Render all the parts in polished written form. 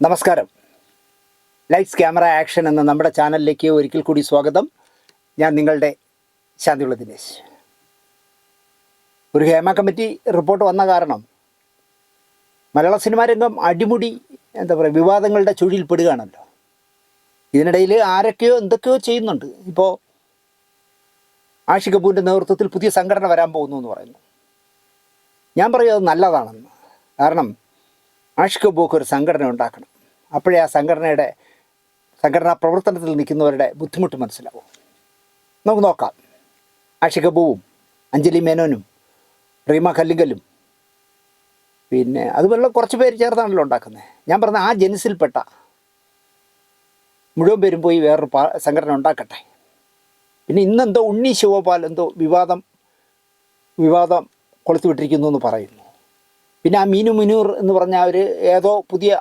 നമസ്കാരം. Lights camera action എന്ന നമ്മുടെ ചാനലിലേക്ക് ഒരിക്കൽ കൂടി സ്വാഗതം. ഞാൻ നിങ്ങളുടെ ശാന്തിയുള്ള ദിനേശ്. ഒരു ഹേമ കമ്മിറ്റി റിപ്പോർട്ട് വന്ന കാരണം മലയാള സിനിമാ രംഗം അടിമുടി വിവാദങ്ങളുടെ ചുഴിയിൽപ്പെടുകയാണല്ലോ. ഇതിനിടയിൽ ആരൊക്കെയോ എന്തൊക്കെയോ ചെയ്യുന്നുണ്ട്. ഇപ്പോൾ ആഷിഖ് കപൂറിൻ്റെ നേതൃത്വത്തിൽ പുതിയ സംഘടന വരാൻ പോകുന്നു എന്ന് പറയുന്നു. ഞാൻ പറയും അത് നല്ലതാണെന്ന്. കാരണം ആഷിഖ് കപൂർക്ക് ഒരു സംഘടന ഉണ്ടാക്കണം. അപ്പോഴേ ആ സംഘടനാ പ്രവർത്തനത്തിൽ നിൽക്കുന്നവരുടെ ബുദ്ധിമുട്ട് മനസ്സിലാവും. നമുക്ക് നോക്കാം. ആഷിഖ് കപൂറും അഞ്ജലി മേനോനും റീമ കല്ലിങ്കലും പിന്നെ അതുപോലെ കുറച്ച് പേര് ചേർന്നാണല്ലോ ഉണ്ടാക്കുന്നത്. ഞാൻ പറഞ്ഞ ആ ജനുസിൽപ്പെട്ട മുഴുവൻ പേരും പോയി വേറൊരു സംഘടന ഉണ്ടാക്കട്ടെ. പിന്നെ ഇന്നെന്തോ ഉണ്ണി ശിവപാൽ എന്തോ വിവാദം കൊളുത്തുവിട്ടിരിക്കുന്നു എന്ന് പറയുന്നു. പിന്നെ ആ മീനു മുനൂർ എന്ന് പറഞ്ഞ അവർ ഏതോ പുതിയ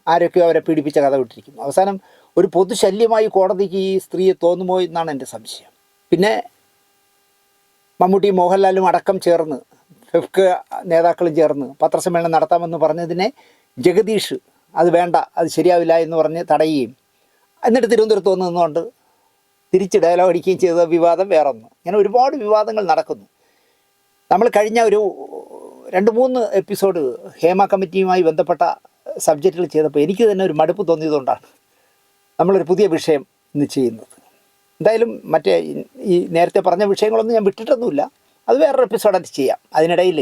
ആരൊക്കെയോ അവരെ പീഡിപ്പിച്ച കഥ വിട്ടിരിക്കുന്നു. അവസാനം ഒരു പൊതുശല്യമായി കോടതിക്ക് ഈ സ്ത്രീയെ തോന്നുമോ എന്നാണ് എൻ്റെ സംശയം. പിന്നെ മമ്മൂട്ടി മോഹൻലാലും അടക്കം ചേർന്ന് ഫെഫ്ക നേതാക്കളും ചേർന്ന് പത്രസമ്മേളനം നടത്താമെന്ന് പറഞ്ഞതിനെ ജഗദീഷ് അത് വേണ്ട, അത് ശരിയാവില്ല എന്ന് പറഞ്ഞ് തടയുകയും എന്നിട്ട് തിരുവനന്തപുരത്ത് വന്ന് നിന്നുകൊണ്ട് തിരിച്ച് ഡയലോഗ് അടിക്കുകയും ചെയ്ത വിവാദം വേറൊന്ന്. ഇങ്ങനെ ഒരുപാട് വിവാദങ്ങൾ നടക്കുന്നു. നമ്മൾ കഴിഞ്ഞ ഒരു 2-3 എപ്പിസോഡ് ഹേമ കമ്മിറ്റിയുമായി ബന്ധപ്പെട്ട സബ്ജക്റ്റുകൾ ചെയ്തപ്പോൾ എനിക്ക് തന്നെ ഒരു മടുപ്പ് തോന്നിയതുകൊണ്ടാണ് നമ്മളൊരു പുതിയ വിഷയം ഇന്ന് ചെയ്യുന്നത്. എന്തായാലും മറ്റേ ഈ നേരത്തെ പറഞ്ഞ വിഷയങ്ങളൊന്നും ഞാൻ വിട്ടിട്ടൊന്നുമില്ല. അത് വേറൊരു എപ്പിസോഡായിട്ട് ചെയ്യാം. അതിനിടയിൽ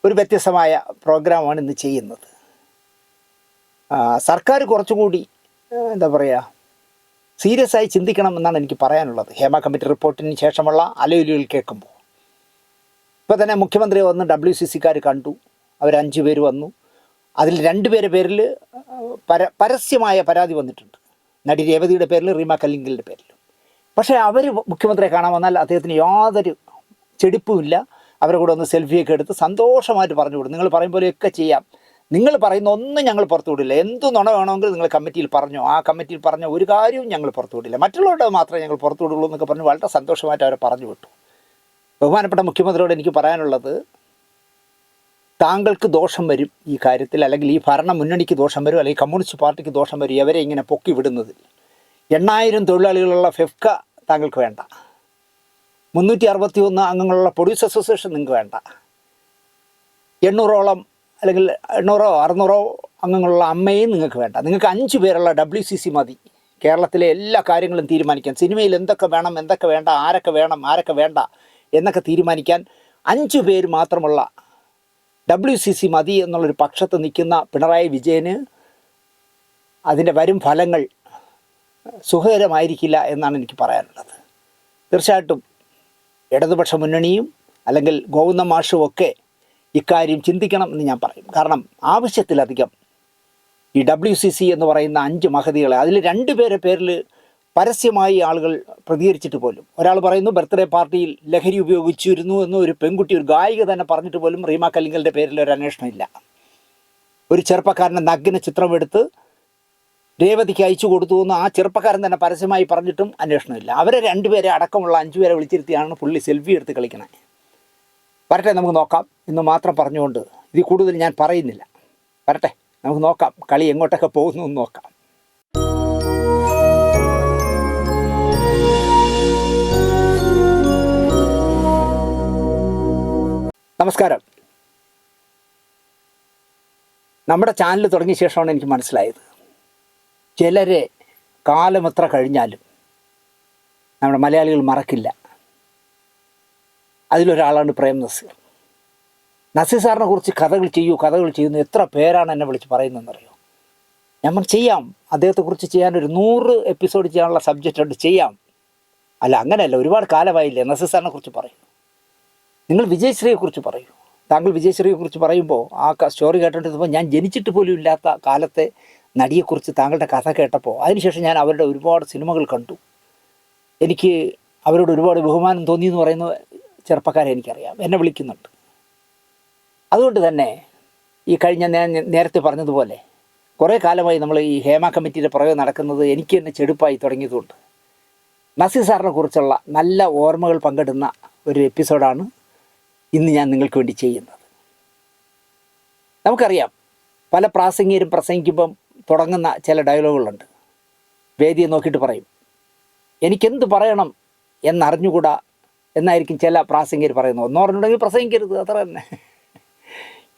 ഒരു വ്യത്യസ്തമായ പ്രോഗ്രാമാണ് ഇന്ന് ചെയ്യുന്നത്. സർക്കാർ കുറച്ചുകൂടി സീരിയസ് ആയി ചിന്തിക്കണം എന്നാണ് എനിക്ക് പറയാനുള്ളത്. ഹേമ കമ്മിറ്റി റിപ്പോർട്ടിന് ശേഷമുള്ള അലയൊലികൾ കേൾക്കുമ്പോൾ ഇപ്പോൾ തന്നെ മുഖ്യമന്ത്രി വന്ന് WCCക്കാർ കണ്ടു. അവർ 5 പേര് വന്നു. അതിൽ 2 പേരുടെ പേരിൽ പരസ്യമായ പരാതി വന്നിട്ടുണ്ട്. നടി രേവതിയുടെ പേരിൽ, റീമ കല്ലിങ്കലിൻ്റെ പേരിൽ. പക്ഷേ അവർ മുഖ്യമന്ത്രിയെ കാണാൻ വന്നാൽ അദ്ദേഹത്തിന് യാതൊരു ചെടിപ്പുമില്ല. അവരെ കൂടെ ഒന്ന് സെൽഫിയൊക്കെ എടുത്ത് സന്തോഷമായിട്ട് പറഞ്ഞു വിടും. നിങ്ങൾ പറയും പോലെയൊക്കെ ചെയ്യാം, നിങ്ങൾ പറയുന്ന ഒന്നും ഞങ്ങൾ പുറത്തു വിടില്ല, എന്ത് നുണ വേണമെങ്കിൽ നിങ്ങൾ കമ്മിറ്റിയിൽ പറഞ്ഞോ, ആ കമ്മിറ്റിയിൽ പറഞ്ഞ ഒരു കാര്യവും ഞങ്ങൾ പുറത്തു വിടില്ല, മറ്റുള്ളവരുടെ മാത്രമേ ഞങ്ങൾ പുറത്തു വിടുള്ളൂ എന്നൊക്കെ പറഞ്ഞ് വളരെ സന്തോഷമായിട്ട് അവരെ പറഞ്ഞു വിട്ടു. ബഹുമാനപ്പെട്ട മുഖ്യമന്ത്രിയോട് എനിക്ക് പറയാനുള്ളത്, താങ്കൾക്ക് ദോഷം വരും ഈ കാര്യത്തിൽ, അല്ലെങ്കിൽ ഈ ഭരണ മുന്നണിക്ക് ദോഷം വരും, അല്ലെങ്കിൽ കമ്മ്യൂണിസ്റ്റ് പാർട്ടിക്ക് ദോഷം വരും ഇവരെ ഇങ്ങനെ പൊക്കി വിടുന്നതിൽ. 8000 തൊഴിലാളികളുള്ള ഫെഫ്ക താങ്കൾക്ക് വേണ്ട. 361 അംഗങ്ങളുള്ള പ്രൊഡ്യൂസർ അസോസിയേഷൻ നിങ്ങൾക്ക് വേണ്ട. 800ഓളം അല്ലെങ്കിൽ 800 600 അംഗങ്ങളുള്ള അമ്മയും നിങ്ങൾക്ക് വേണ്ട. നിങ്ങൾക്ക് 5 പേരുള്ള WCC മതി. കേരളത്തിലെ എല്ലാ കാര്യങ്ങളും തീരുമാനിക്കാൻ, സിനിമയിൽ എന്തൊക്കെ വേണം എന്തൊക്കെ വേണ്ട, ആരൊക്കെ വേണം ആരൊക്കെ വേണ്ട എന്നൊക്കെ തീരുമാനിക്കാൻ 5 പേര് മാത്രമുള്ള WCC മതി എന്നുള്ളൊരു പക്ഷത്ത് നിൽക്കുന്ന പിണറായി വിജയന് അതിൻ്റെ വരും ഫലങ്ങൾ സുഖകരമായിരിക്കില്ല എന്നാണ് എനിക്ക് പറയാനുള്ളത്. തീർച്ചയായിട്ടും ഇടതുപക്ഷ മുന്നണിയും അല്ലെങ്കിൽ ഗോവിന്ദ മാഷും ഒക്കെ ഇക്കാര്യം ചിന്തിക്കണം എന്ന് ഞാൻ പറയും. കാരണം ആവശ്യത്തിലധികം ഈ WCC എന്ന് പറയുന്ന 5 മഹതികളെ, അതിൽ 2 പേരുടെ പേരിൽ പരസ്യമായി ആളുകൾ പ്രതികരിച്ചിട്ട് പോലും, ഒരാൾ പറയുന്നു ബർത്ത്ഡേ പാർട്ടിയിൽ ലഹരി ഉപയോഗിച്ചിരുന്നു എന്ന് ഒരു പെൺകുട്ടി, ഒരു ഗായിക തന്നെ പറഞ്ഞിട്ട് പോലും റീമ കല്ലിങ്കലിൻ്റെ പേരിൽ ഒരു അന്വേഷണം ഇല്ല. ഒരു ചെറുപ്പക്കാരൻ്റെ നഗ്ന ചിത്രമെടുത്ത് രേവതിക്ക് അയച്ചു കൊടുത്തു എന്ന് ആ ചെറുപ്പക്കാരൻ തന്നെ പരസ്യമായി പറഞ്ഞിട്ടും അന്വേഷണമില്ല. അവരെ 2 പേരെ അടക്കമുള്ള 5 പേരെ വിളിച്ചിരുത്തിയാണ് പുള്ളി സെൽഫി എടുത്ത് കളിക്കണേ. വരട്ടെ, നമുക്ക് നോക്കാം. ഇന്ന് മാത്രം പറഞ്ഞുകൊണ്ട് ഇതിൽ കൂടുതൽ ഞാൻ പറയുന്നില്ല. വരട്ടെ, നമുക്ക് നോക്കാം കളി എങ്ങോട്ടൊക്കെ പോകുന്നു എന്ന് നോക്കാം. നമസ്കാരം. നമ്മുടെ ചാനൽ തുടങ്ങിയ ശേഷമാണ് എനിക്ക് മനസ്സിലായത്, ചിലരെ കാലം എത്ര കഴിഞ്ഞാലും നമ്മുടെ മലയാളികൾ മറക്കില്ല. അതിലൊരാളാണ് പ്രേം നസീർ. നസീർ സാറിനെ കുറിച്ച് കഥകൾ ചെയ്യുന്നു. എത്ര പേരാണ് എന്നെ വിളിച്ച് പറയുന്നതെന്നറിയോ? നമ്മൾ ചെയ്യാം, അദ്ദേഹത്തെക്കുറിച്ച് ചെയ്യാനൊരു 100 എപ്പിസോഡ് ചെയ്യാനുള്ള സബ്ജക്റ്റ് ഉണ്ട്, ചെയ്യാം. അല്ല, അങ്ങനെയല്ല, ഒരുപാട് കാലമായില്ലേ. നസീർ സാറിനെ കുറിച്ച് പറയൂ. നിങ്ങൾ വിജയശ്രീയെക്കുറിച്ച് പറയൂ. താങ്കൾ വിജയശ്രീയെക്കുറിച്ച് പറയുമ്പോൾ ആ സ്റ്റോറി കേട്ടിട്ടിപ്പോൾ ഞാൻ ജനിച്ചിട്ട് പോലും ഇല്ലാത്ത കാലത്തെ നടിയെക്കുറിച്ച് താങ്കളുടെ കഥ കേട്ടപ്പോൾ, അതിനുശേഷം ഞാൻ അവരുടെ ഒരുപാട് സിനിമകൾ കണ്ടു. എനിക്ക് അവരോട് ഒരുപാട് ബഹുമാനം തോന്നി എന്ന് പറയുന്ന ചെറുപ്പക്കാരെ എനിക്കറിയാം, എന്നെ വിളിക്കുന്നുണ്ട്. അതുകൊണ്ട് തന്നെ ഈ കഴിഞ്ഞ ഞാൻ നേരത്തെ പറഞ്ഞതുപോലെ കുറേ കാലമായി നമ്മൾ ഈ ഹേമ കമ്മിറ്റിയുടെ പുറകെ നടക്കുന്നത് എനിക്ക് തന്നെ ചെടുപ്പായി തുടങ്ങിയതുകൊണ്ട് നസീർ സാറിനെ കുറിച്ചുള്ള നല്ല ഓർമ്മകൾ പങ്കിടുന്ന ഒരു എപ്പിസോഡാണ് ഇന്ന് ഞാൻ നിങ്ങൾക്ക് വേണ്ടി ചെയ്യുന്നത്. നമുക്കറിയാം, പല പ്രാസംഗികരും പ്രസംഗിക്കുമ്പം തുടങ്ങുന്ന ചില ഡയലോഗുകളുണ്ട്. വേദിയെ നോക്കിയിട്ട് പറയും, എനിക്കെന്ത് പറയണം എന്നറിഞ്ഞുകൂടാ എന്നായിരിക്കും ചില പ്രാസംഗികർ പറയുന്നത്. ഒന്നോർഞ്ഞുണ്ടെങ്കിൽ പ്രസംഗിക്കരുത്, അത്ര തന്നെ.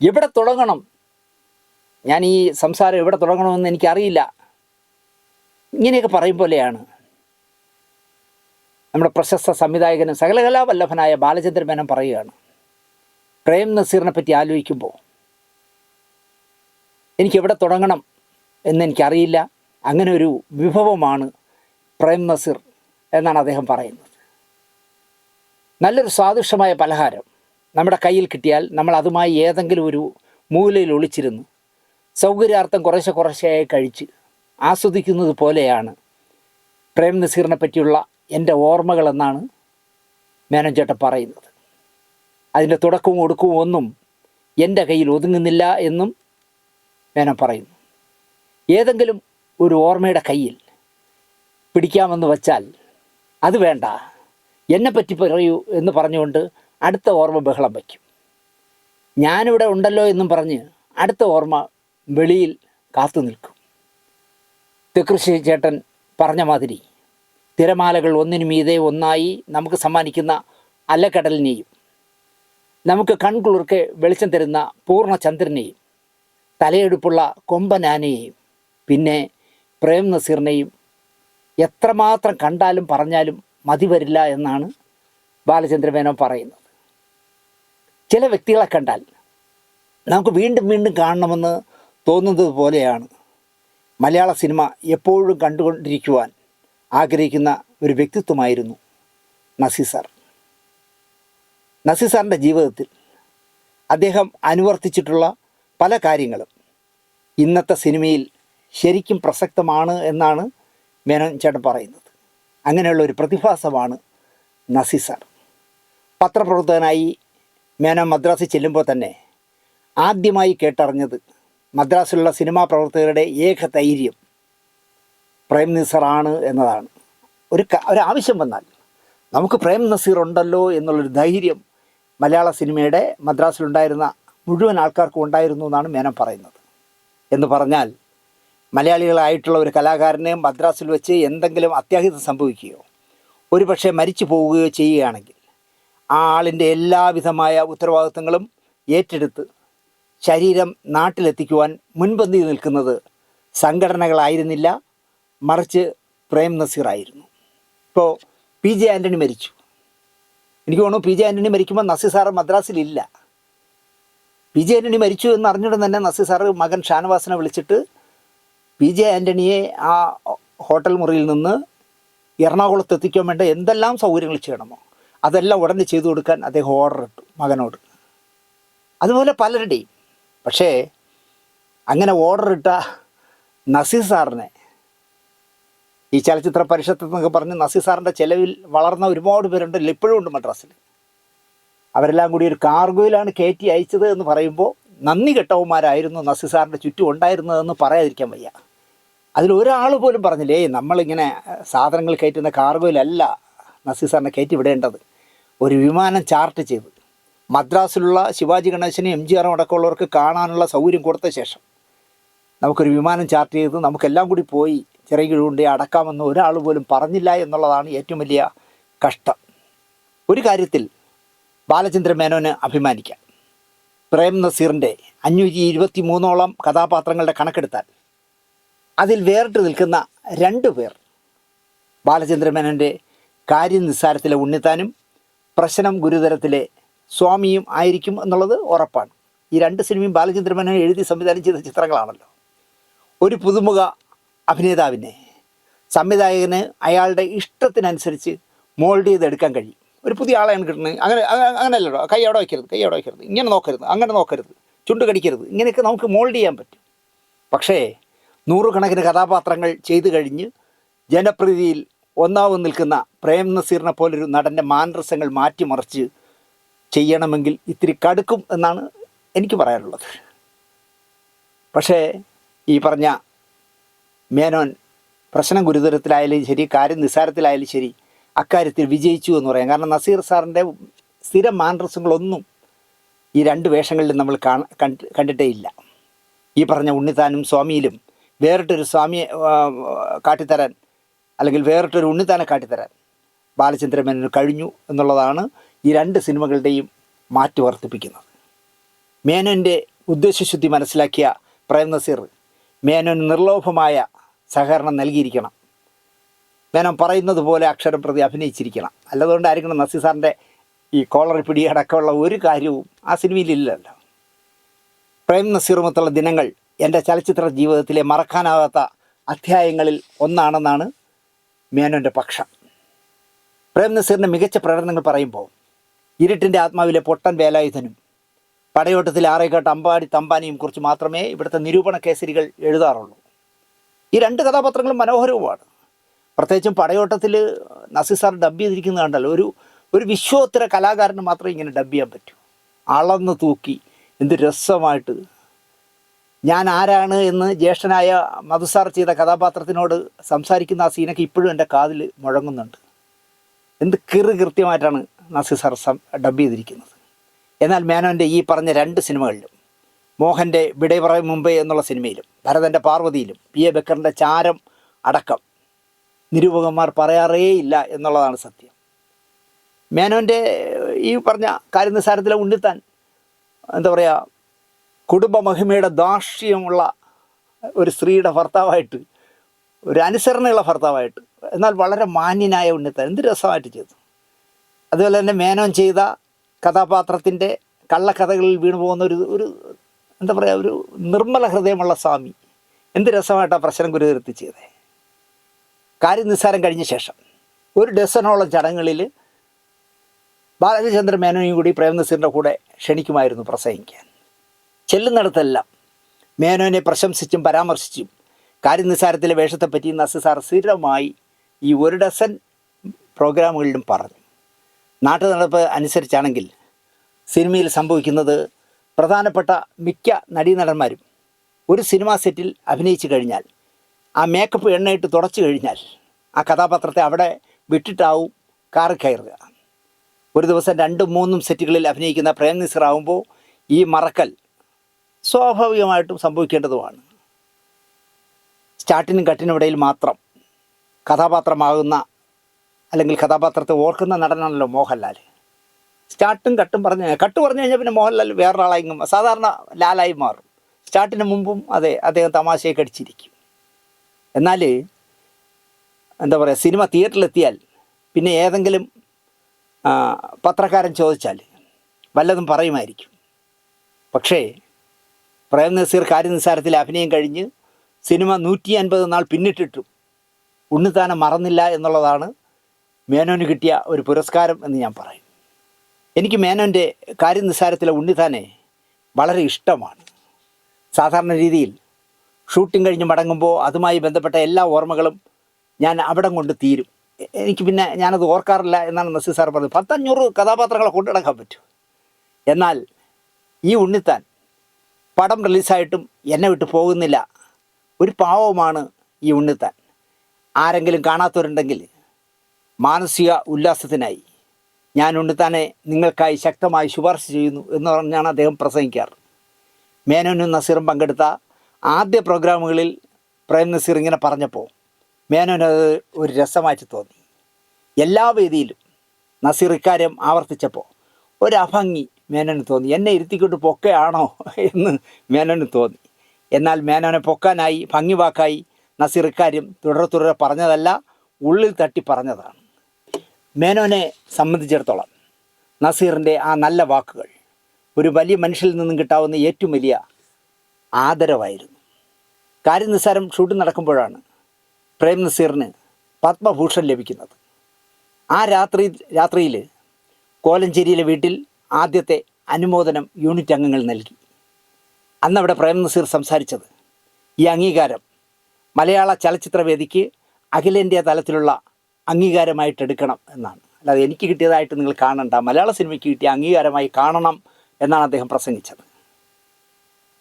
എവിടെ തുടങ്ങണം, ഞാൻ ഈ സംസാരം എവിടെ തുടങ്ങണമെന്ന് എനിക്കറിയില്ല, ഇങ്ങനെയൊക്കെ പറയും പോലെയാണ് നമ്മുടെ പ്രശസ്ത സംവിധായകനും സകലകലാവല്ലഭനായ ബാലചന്ദ്രൻ മേനോൻ പറയുകയാണ്, പ്രേം നസീറിനെ പറ്റി ആലോചിക്കുമ്പോൾ എനിക്കെവിടെ തുടങ്ങണം എന്നെനിക്കറിയില്ല, അങ്ങനെ ഒരു വിഭവമാണ് പ്രേം നസീർ എന്നാണ് അദ്ദേഹം പറയുന്നത്. നല്ലൊരു സ്വാദിഷ്ടമായ പലഹാരം നമ്മുടെ കയ്യിൽ കിട്ടിയാൽ നമ്മൾ അതുമായി ഏതെങ്കിലും ഒരു മൂലയിൽ ഒളിച്ചിരുന്ന് സൗകര്യാർത്ഥം കുറേശ്ശെയായി കഴിച്ച് ആസ്വദിക്കുന്നത് പോലെയാണ് പ്രേം നസീറിനെ പറ്റിയുള്ള എൻ്റെ ഓർമ്മകളെന്നാണ് മേനോൻ ചേട്ടൻ പറയുന്നത്. അതിൻ്റെ തുടക്കവും ഒടുക്കവും ഒന്നും എൻ്റെ കയ്യിൽ ഒതുങ്ങുന്നില്ല എന്നും മേനോൻ പറയുന്നു. ഏതെങ്കിലും ഒരു ഓർമ്മയുടെ കയ്യിൽ പിടിക്കാമെന്ന് വച്ചാൽ അത് വേണ്ട, എന്നെപ്പറ്റി പറയൂ എന്ന് പറഞ്ഞുകൊണ്ട് അടുത്ത ഓർമ്മ ബഹളം വയ്ക്കും. ഞാനിവിടെ ഉണ്ടല്ലോ എന്നും പറഞ്ഞ് അടുത്ത ഓർമ്മ വെളിയിൽ കാത്തു നിൽക്കും. തെക്കൃഷി ചേട്ടൻ പറഞ്ഞ മാതിരി തിരമാലകൾ ഒന്നിനു മീതെ ഒന്നായി നമുക്ക് സമ്മാനിക്കുന്ന അലക്കടലിനെയും നമുക്ക് കൺകുളിർക്കെ വെളിച്ചം തരുന്ന പൂർണ്ണചന്ദ്രനെയും തലയെടുപ്പുള്ള കൊമ്പനാനയെയും പിന്നെ പ്രേം നസീറിനെയും എത്രമാത്രം കണ്ടാലും പറഞ്ഞാലും മതി വരില്ല എന്നാണ് ബാലചന്ദ്രൻ മേനോൻ പറയുന്നത്. ചില വ്യക്തികളെ കണ്ടാൽ നമുക്ക് വീണ്ടും വീണ്ടും കാണണമെന്ന് തോന്നുന്നത് പോലെയാണ് മലയാള സിനിമ എപ്പോഴും കണ്ടുകൊണ്ടിരിക്കുവാൻ ആഗ്രഹിക്കുന്ന ഒരു വ്യക്തിത്വമായിരുന്നു നസീർ സാർ. നസീർ സാറിൻ്റെ ജീവിതത്തിൽ അദ്ദേഹം അനുവർത്തിച്ചിട്ടുള്ള പല കാര്യങ്ങളും ഇന്നത്തെ സിനിമയിൽ ശരിക്കും പ്രസക്തമാണ് എന്നാണ് മേനോൻ ചേട്ടൻ പറയുന്നത്. അങ്ങനെയുള്ള ഒരു പ്രതിഭാസമാണ് നസീർ സാർ. പത്രപ്രവർത്തകനായി മേനോൻ മദ്രാസിൽ ചെല്ലുമ്പോൾ തന്നെ ആദ്യമായി കേട്ടറിഞ്ഞത് മദ്രാസിലുള്ള സിനിമാ പ്രവർത്തകരുടെ ഏക ധൈര്യം പ്രേം നസീറാണ് എന്നതാണ്. ഒരാവശ്യം വന്നാൽ നമുക്ക് പ്രേം നസീർ ഉണ്ടല്ലോ എന്നുള്ളൊരു ധൈര്യം മലയാള സിനിമയുടെ മദ്രാസിലുണ്ടായിരുന്ന മുഴുവൻ ആൾക്കാർക്കും ഉണ്ടായിരുന്നു എന്നാണ് മേനോൻ പറയുന്നത്. എന്ന് പറഞ്ഞാൽ മലയാളികളായിട്ടുള്ള ഒരു കലാകാരനെ മദ്രാസിൽ വെച്ച് എന്തെങ്കിലും അത്യാഹിതം സംഭവിക്കുകയോ ഒരു പക്ഷേ മരിച്ചു പോവുകയോ ചെയ്യുകയാണെങ്കിൽ ആ ആളിൻ്റെ എല്ലാവിധമായ ഉത്തരവാദിത്തങ്ങളും ഏറ്റെടുത്ത് ശരീരം നാട്ടിലെത്തിക്കുവാൻ മുൻപന്തിയിൽ നിൽക്കുന്നത് സംഘടനകളായിരുന്നില്ല, മറിച്ച് പ്രേം നസീറായിരുന്നു. ഇപ്പോൾ പി ജെ ആൻ്റണി മരിച്ചു. എനിക്ക് തോന്നുന്നു പി ജെ ആൻ്റണി മരിക്കുമ്പോൾ നസീർ സാറ് മദ്രാസിലില്ല. പി ജെ ആൻ്റണി മരിച്ചു എന്നറിഞ്ഞിട്ട് തന്നെ നസീർ സാറ് മകൻ ഷാനവാസിനെ വിളിച്ചിട്ട് പി ജെ ആൻ്റണിയെ ആ ഹോട്ടൽ മുറിയിൽ നിന്ന് എറണാകുളത്ത് എത്തിക്കാൻ വേണ്ട എന്തെല്ലാം സൗകര്യങ്ങൾ ചെയ്യണമോ അതെല്ലാം ഉടനെ ചെയ്തു കൊടുക്കാൻ അദ്ദേഹം ഓർഡർ ഇട്ടു മകനോട്. അതുപോലെ പലരുടെയും. പക്ഷേ അങ്ങനെ ഓർഡർ ഇട്ട നസീർ സാറിനെ ഈ ചലച്ചിത്ര പരിഷത്ത് എന്നൊക്കെ പറഞ്ഞ് നസീർ സാറിൻ്റെ ചിലവിൽ വളർന്ന ഒരുപാട് പേരുണ്ടല്ലോ, ഇപ്പോഴും ഉണ്ട് മദ്രാസിൽ. അവരെല്ലാം കൂടി ഒരു കാർഗോയിലാണ് കയറ്റി അയച്ചത് എന്ന് പറയുമ്പോൾ നന്ദി കെട്ടവന്മാരായിരുന്നു നസീർ സാറിൻ്റെ ചുറ്റും ഉണ്ടായിരുന്നതെന്ന് പറയാതിരിക്കാൻ വയ്യ. അതിലൊരാൾ പോലും പറഞ്ഞില്ലേ നമ്മളിങ്ങനെ സാധനങ്ങൾ കയറ്റുന്ന കാർഗോയിലല്ല നസീർ സാറിനെ കയറ്റി വിടേണ്ടത്. ഒരു വിമാനം ചാർട്ട് ചെയ്ത് മദ്രാസിലുള്ള ശിവാജി ഗണേശനും എം ജി ആറും അടക്കമുള്ളവർക്ക് കാണാനുള്ള സൗകര്യം കൊടുത്ത ശേഷം നമുക്കൊരു വിമാനം ചാർട്ട് ചെയ്ത് നമുക്കെല്ലാം കൂടി പോയി ചിറകിലുകൊണ്ട് അടക്കാമെന്ന് ഒരാൾ പോലും പറഞ്ഞില്ല എന്നുള്ളതാണ് ഏറ്റവും വലിയ കഷ്ടം. ഒരു കാര്യത്തിൽ ബാലചന്ദ്രൻ മേനോന് അഭിമാനിക്കാം. പ്രേം നസീറിൻ്റെ 523ഓളം കഥാപാത്രങ്ങളുടെ കണക്കെടുത്താൽ അതിൽ വേറിട്ട് നിൽക്കുന്ന 2 പേർ ബാലചന്ദ്രൻ മേനോൻ്റെ കാര്യനിസ്സാരത്തിലെ ഉണ്ണിത്താനും പ്രശ്നം ഗുരുതരത്തിലെ സ്വാമിയും ആയിരിക്കും എന്നുള്ളത് ഉറപ്പാണ്. ഈ 2 സിനിമയും ബാലചന്ദ്രൻ മേനോൻ എഴുതി സംവിധാനം ചെയ്ത ചിത്രങ്ങളാണല്ലോ. ഒരു പുതുമുഖ അഭിനേതാവിനെ സംവിധായകന് അയാളുടെ ഇഷ്ടത്തിനനുസരിച്ച് മോൾഡ് ചെയ്തെടുക്കാൻ കഴിയും. ഒരു പുതിയ ആളെയാണ് കിട്ടുന്നത്. അങ്ങനെയല്ലോ, കൈ അവിടെ വയ്ക്കരുത്, ഇങ്ങനെ നോക്കരുത്, അങ്ങനെ നോക്കരുത്, ചുണ്ട് കടിക്കരുത്, ഇങ്ങനെയൊക്കെ നമുക്ക് മോൾഡ് ചെയ്യാൻ പറ്റും. പക്ഷേ 100 കണക്കിന് കഥാപാത്രങ്ങൾ ചെയ്തു കഴിഞ്ഞ് ജനപ്രീതിയിൽ ഒന്നാവും നിൽക്കുന്ന പ്രേം നസീറിനെ പോലൊരു നടൻ്റെ മാനരസങ്ങൾ മാറ്റിമറിച്ച് ചെയ്യണമെങ്കിൽ ഇത്തിരി കടുക്കും എന്നാണ് എനിക്ക് പറയാനുള്ളത്. പക്ഷേ ഈ പറഞ്ഞ മേനോൻ പ്രശ്നം ഗുരുതരത്തിലായാലും ശരി, കാര്യം നിസ്സാരത്തിലായാലും ശരി, അക്കാര്യത്തിൽ വിജയിച്ചു എന്ന് പറയാം. കാരണം നസീർ സാറിൻ്റെ സ്ഥിരം മാനരസങ്ങളൊന്നും ഈ 2 വേഷങ്ങളിലും നമ്മൾ കണ്ടിട്ടേ ഇല്ല. ഈ പറഞ്ഞ ഉണ്ണിത്താനും സ്വാമിയിലും വേറിട്ടൊരു സ്വാമിയെ കാട്ടിത്തരാൻ, അല്ലെങ്കിൽ വേറിട്ടൊരു ഉണ്ണിത്താനെ കാട്ടിത്തരാൻ ബാലചന്ദ്ര മേനോന് കഴിഞ്ഞു എന്നുള്ളതാണ് ഈ രണ്ട് സിനിമകളുടെയും മാറ്റ് വർദ്ധിപ്പിക്കുന്നത്. മേനോൻ്റെ ഉദ്ദേശശുദ്ധി മനസ്സിലാക്കിയ പ്രേം നസീർ മേനോന് നിർലോഭമായ സഹകരണം നൽകിയിരിക്കണം. മേനോൻ പറയുന്നത് പോലെ അക്ഷരം പ്രതി അഭിനയിച്ചിരിക്കണം. അല്ലതുകൊണ്ടായിരിക്കണം നസീർ സാറിൻ്റെ ഈ കോളറി പിടി അടക്കമുള്ള ഒരു കാര്യവും ആ സിനിമയിലില്ലല്ലോ. പ്രേം നസീറുമൊത്തുള്ള ദിനങ്ങൾ എൻ്റെ ചലച്ചിത്ര ജീവിതത്തിലെ മറക്കാനാവാത്ത അധ്യായങ്ങളിൽ ഒന്നാണെന്നാണ് മേനോൻ്റെ പക്ഷം. പ്രേം നസീറിൻ്റെ മികച്ച പ്രകടനങ്ങൾ പറയുമ്പോൾ ഇരുട്ടിൻ്റെ ആത്മാവിലെ പൊട്ടൻ വേലായുധനും പടയോട്ടത്തിൽ ആറേക്കാട്ട് അമ്പാടി തമ്പാനിയും കുറിച്ച് മാത്രമേ ഇവിടുത്തെ നിരൂപണ കേസരികൾ എഴുതാറുള്ളൂ. ഈ രണ്ട് കഥാപാത്രങ്ങളും മനോഹരവുമാണ്. പ്രത്യേകിച്ചും പടയോട്ടത്തിൽ നസീർ സാർ ഡബ് ചെയ്തിരിക്കുന്നത് കണ്ടല്ലോ, ഒരു വിശ്വോത്തര കലാകാരന് മാത്രമേ ഇങ്ങനെ ഡബ് ചെയ്യാൻ പറ്റൂ. അളന്ന് തൂക്കി എന്ത് രസമായിട്ട്. ഞാൻ ആരാണ് എന്ന് ജ്യേഷ്ഠനായ മധുസാർ ചെയ്ത കഥാപാത്രത്തിനോട് സംസാരിക്കുന്ന ആ സീനൊക്കെ ഇപ്പോഴും എൻ്റെ കാതിൽ മുഴങ്ങുന്നുണ്ട്. എന്ത് കൃത്യമായിട്ടാണ് നസീർ സാർ ഡബ് ചെയ്തിരിക്കുന്നത്. എന്നാൽ മേനോൻ്റെ ഈ പറഞ്ഞ രണ്ട് സിനിമകളിലും, മോഹൻ്റെ വിട പറയും മുമ്പേ എന്നുള്ള സിനിമയിലും ഭരതൻ്റെ പാർവതിയിലും പി എ ബക്കറിൻ്റെ ചാരം അടക്കം നിരൂപകന്മാർ പറയാറേയില്ല എന്നുള്ളതാണ് സത്യം. മേനോൻ്റെ ഈ പറഞ്ഞ കാര്യനിസാരത്തിലെ ഉണ്ണിത്താൻ എന്താ പറയുക, കുടുംബമഹിമയുടെ ദാർഷ്ട്യമുള്ള ഒരു സ്ത്രീയുടെ ഭർത്താവായിട്ട്, ഒരു അനുസരണയുള്ള ഭർത്താവായിട്ട്, എന്നാൽ വളരെ മാന്യനായ ഉണ്ണിത്താൻ എന്ത് രസമായിട്ട് ചെയ്തു. അതുപോലെ തന്നെ മേനോൻ ചെയ്ത കഥാപാത്രത്തിൻ്റെ കള്ളക്കഥകളിൽ വീണു പോകുന്ന ഒരു എന്താ പറയുക, ഒരു നിർമ്മല ഹൃദയമുള്ള സ്വാമി എന്ത് രസമായിട്ടാണ് പ്രശ്നം ഗുരുതരത്തി ചെയ്തത്. കാര്യനിസ്സാരം കഴിഞ്ഞ ശേഷം ഒരു ഡസനോളം ചടങ്ങുകളിൽ ബാലചന്ദ്ര മേനോനെയും കൂടി പ്രേം നസീറിൻ്റെ കൂടെ ക്ഷണിക്കുമായിരുന്നു പ്രസംഗിക്കാൻ. ചെല്ലുന്നിടത്തെല്ലാം മേനോനെ പ്രശംസിച്ചും പരാമർശിച്ചും കാര്യനിസ്സാരത്തിലെ വേഷത്തെപ്പറ്റി നസീർ സാർ സ്ഥിരമായി ഈ ഒരു ഡസൻ പ്രോഗ്രാമുകളിലും പറഞ്ഞു. നാട്ടു നടപ്പ് അനുസരിച്ചാണെങ്കിൽ സിനിമയിൽ സംഭവിക്കുന്നത് പ്രധാനപ്പെട്ട മിക്ക നടീനടന്മാരും ഒരു സിനിമാ സെറ്റിൽ അഭിനയിച്ചു കഴിഞ്ഞാൽ ആ മേക്കപ്പ് എണ്ണയിട്ട് തുടച്ചു കഴിഞ്ഞാൽ ആ കഥാപാത്രത്തെ അവിടെ വിട്ടിട്ടാവും കാറി കയറുക. ഒരു ദിവസം 2-3 സെറ്റുകളിൽ അഭിനയിക്കുന്ന പ്രേം നസീർ ആവുമ്പോൾ ഈ മറക്കൽ സ്വാഭാവികമായിട്ടും സംഭവിക്കേണ്ടതുമാണ്. സ്റ്റാർട്ടിനും കട്ടിനും ഇടയിൽ മാത്രം കഥാപാത്രമാകുന്ന, അല്ലെങ്കിൽ കഥാപാത്രത്തെ ഓർക്കുന്ന നടനാണല്ലോ മോഹൻലാൽ. സ്റ്റാർട്ടും കട്ടും കട്ട് പറഞ്ഞു കഴിഞ്ഞാൽ പിന്നെ മോഹൻലാൽ വേറൊരാളായി സാധാരണ ലാലായി മാറും. സ്റ്റാർട്ടിന് മുമ്പും അദ്ദേഹം തമാശയെ കടിച്ചിരിക്കും. എന്നാൽ എന്താ പറയുക, സിനിമ തിയേറ്ററിലെത്തിയാൽ പിന്നെ ഏതെങ്കിലും പത്രക്കാരൻ ചോദിച്ചാൽ വല്ലതും പറയുമായിരിക്കും. പക്ഷേ പ്രേം നസീർ കാര്യനിസ്സാരത്തിൽ അഭിനയം കഴിഞ്ഞ് സിനിമ 150 നാൾ പിന്നിട്ടിട്ടും ഉണ്ണിത്താനെ മറന്നില്ല എന്നുള്ളതാണ് മേനോന് കിട്ടിയ ഒരു പുരസ്കാരം എന്ന് ഞാൻ പറയും. എനിക്ക് മേനോൻ്റെ കാര്യനിസ്സാരത്തിലെ ഉണ്ണിത്താനെ വളരെ ഇഷ്ടമാണ്. സാധാരണ രീതിയിൽ ഷൂട്ടിംഗ് കഴിഞ്ഞ് മടങ്ങുമ്പോൾ അതുമായി ബന്ധപ്പെട്ട എല്ലാ ഓർമ്മകളും ഞാൻ അവിടം കൊണ്ട് തീരും. എനിക്ക് പിന്നെ ഞാനത് ഓർക്കാറില്ല എന്നാണ് നസീർ സാർ പറഞ്ഞത്. 500 കഥാപാത്രങ്ങളെ കൊണ്ടുനടക്കാൻ പറ്റും. എന്നാൽ ഈ ഉണ്ണിത്താൻ പടം റിലീസായിട്ടും എന്നെ വിട്ട് പോകുന്നില്ല. ഒരു പാവമാണ് ഈ ഉണ്ണിത്താൻ. ആരെങ്കിലും കാണാത്തവരുണ്ടെങ്കിൽ മാനസിക ഉല്ലാസത്തിനായി ഞാൻ ഉണ്ണിത്താനെ നിങ്ങൾക്കായി ശക്തമായി ശുപാർശ ചെയ്യുന്നു എന്ന് പറഞ്ഞാണ് അദ്ദേഹം പ്രസംഗിക്കാറ്. മേനോനും നസീറും പങ്കെടുത്ത ആദ്യ പ്രോഗ്രാമുകളിൽ പ്രേം നസീർ ഇങ്ങനെ പറഞ്ഞപ്പോൾ മേനോനത് ഒരു രസമായിട്ട് തോന്നി. എല്ലാ വേദിയിലും നസീർ ഇക്കാര്യം ആവർത്തിച്ചപ്പോൾ ഒരഭംഗി മേനോന് തോന്നി. എന്നെ ഇരുത്തിക്കൊണ്ട് പൊക്കയാണോ എന്ന് മേനോന് തോന്നി. എന്നാൽ മേനോനെ പൊക്കാനായി, ഭംഗിവാക്കായി നസീർ ഇക്കാര്യം തുടരെ പറഞ്ഞതല്ല, ഉള്ളിൽ തട്ടി പറഞ്ഞതാണ്. മേനോനെ സംബന്ധിച്ചിടത്തോളം നസീറിൻ്റെ ആ നല്ല വാക്കുകൾ ഒരു വലിയ മനുഷ്യരിൽ നിന്നും കിട്ടാവുന്ന ഏറ്റവും വലിയ ആദരവായിരുന്നു. കാര്യനിസ്സാരം ഷൂട്ടിംഗ് നടക്കുമ്പോഴാണ് പ്രേം നസീറിന് പത്മഭൂഷൺ ലഭിക്കുന്നത്. ആ രാത്രിയിൽ കോലഞ്ചേരിയിലെ വീട്ടിൽ ആദ്യത്തെ അനുമോദനം യൂണിറ്റ് അംഗങ്ങൾ നൽകി. അന്നവിടെ പ്രേം നസീർ സംസാരിച്ചത് ഈ അംഗീകാരം മലയാള ചലച്ചിത്രവേദിക്ക് അഖിലേന്ത്യാ തലത്തിലുള്ള അംഗീകാരമായിട്ടെടുക്കണം എന്നാണ്. അല്ലാതെ എനിക്ക് കിട്ടിയതായിട്ട് നിങ്ങൾ കാണണ്ട, മലയാള സിനിമയ്ക്ക് കിട്ടിയ അംഗീകാരമായി കാണണം എന്നാണ് അദ്ദേഹം പ്രസംഗിച്ചത്.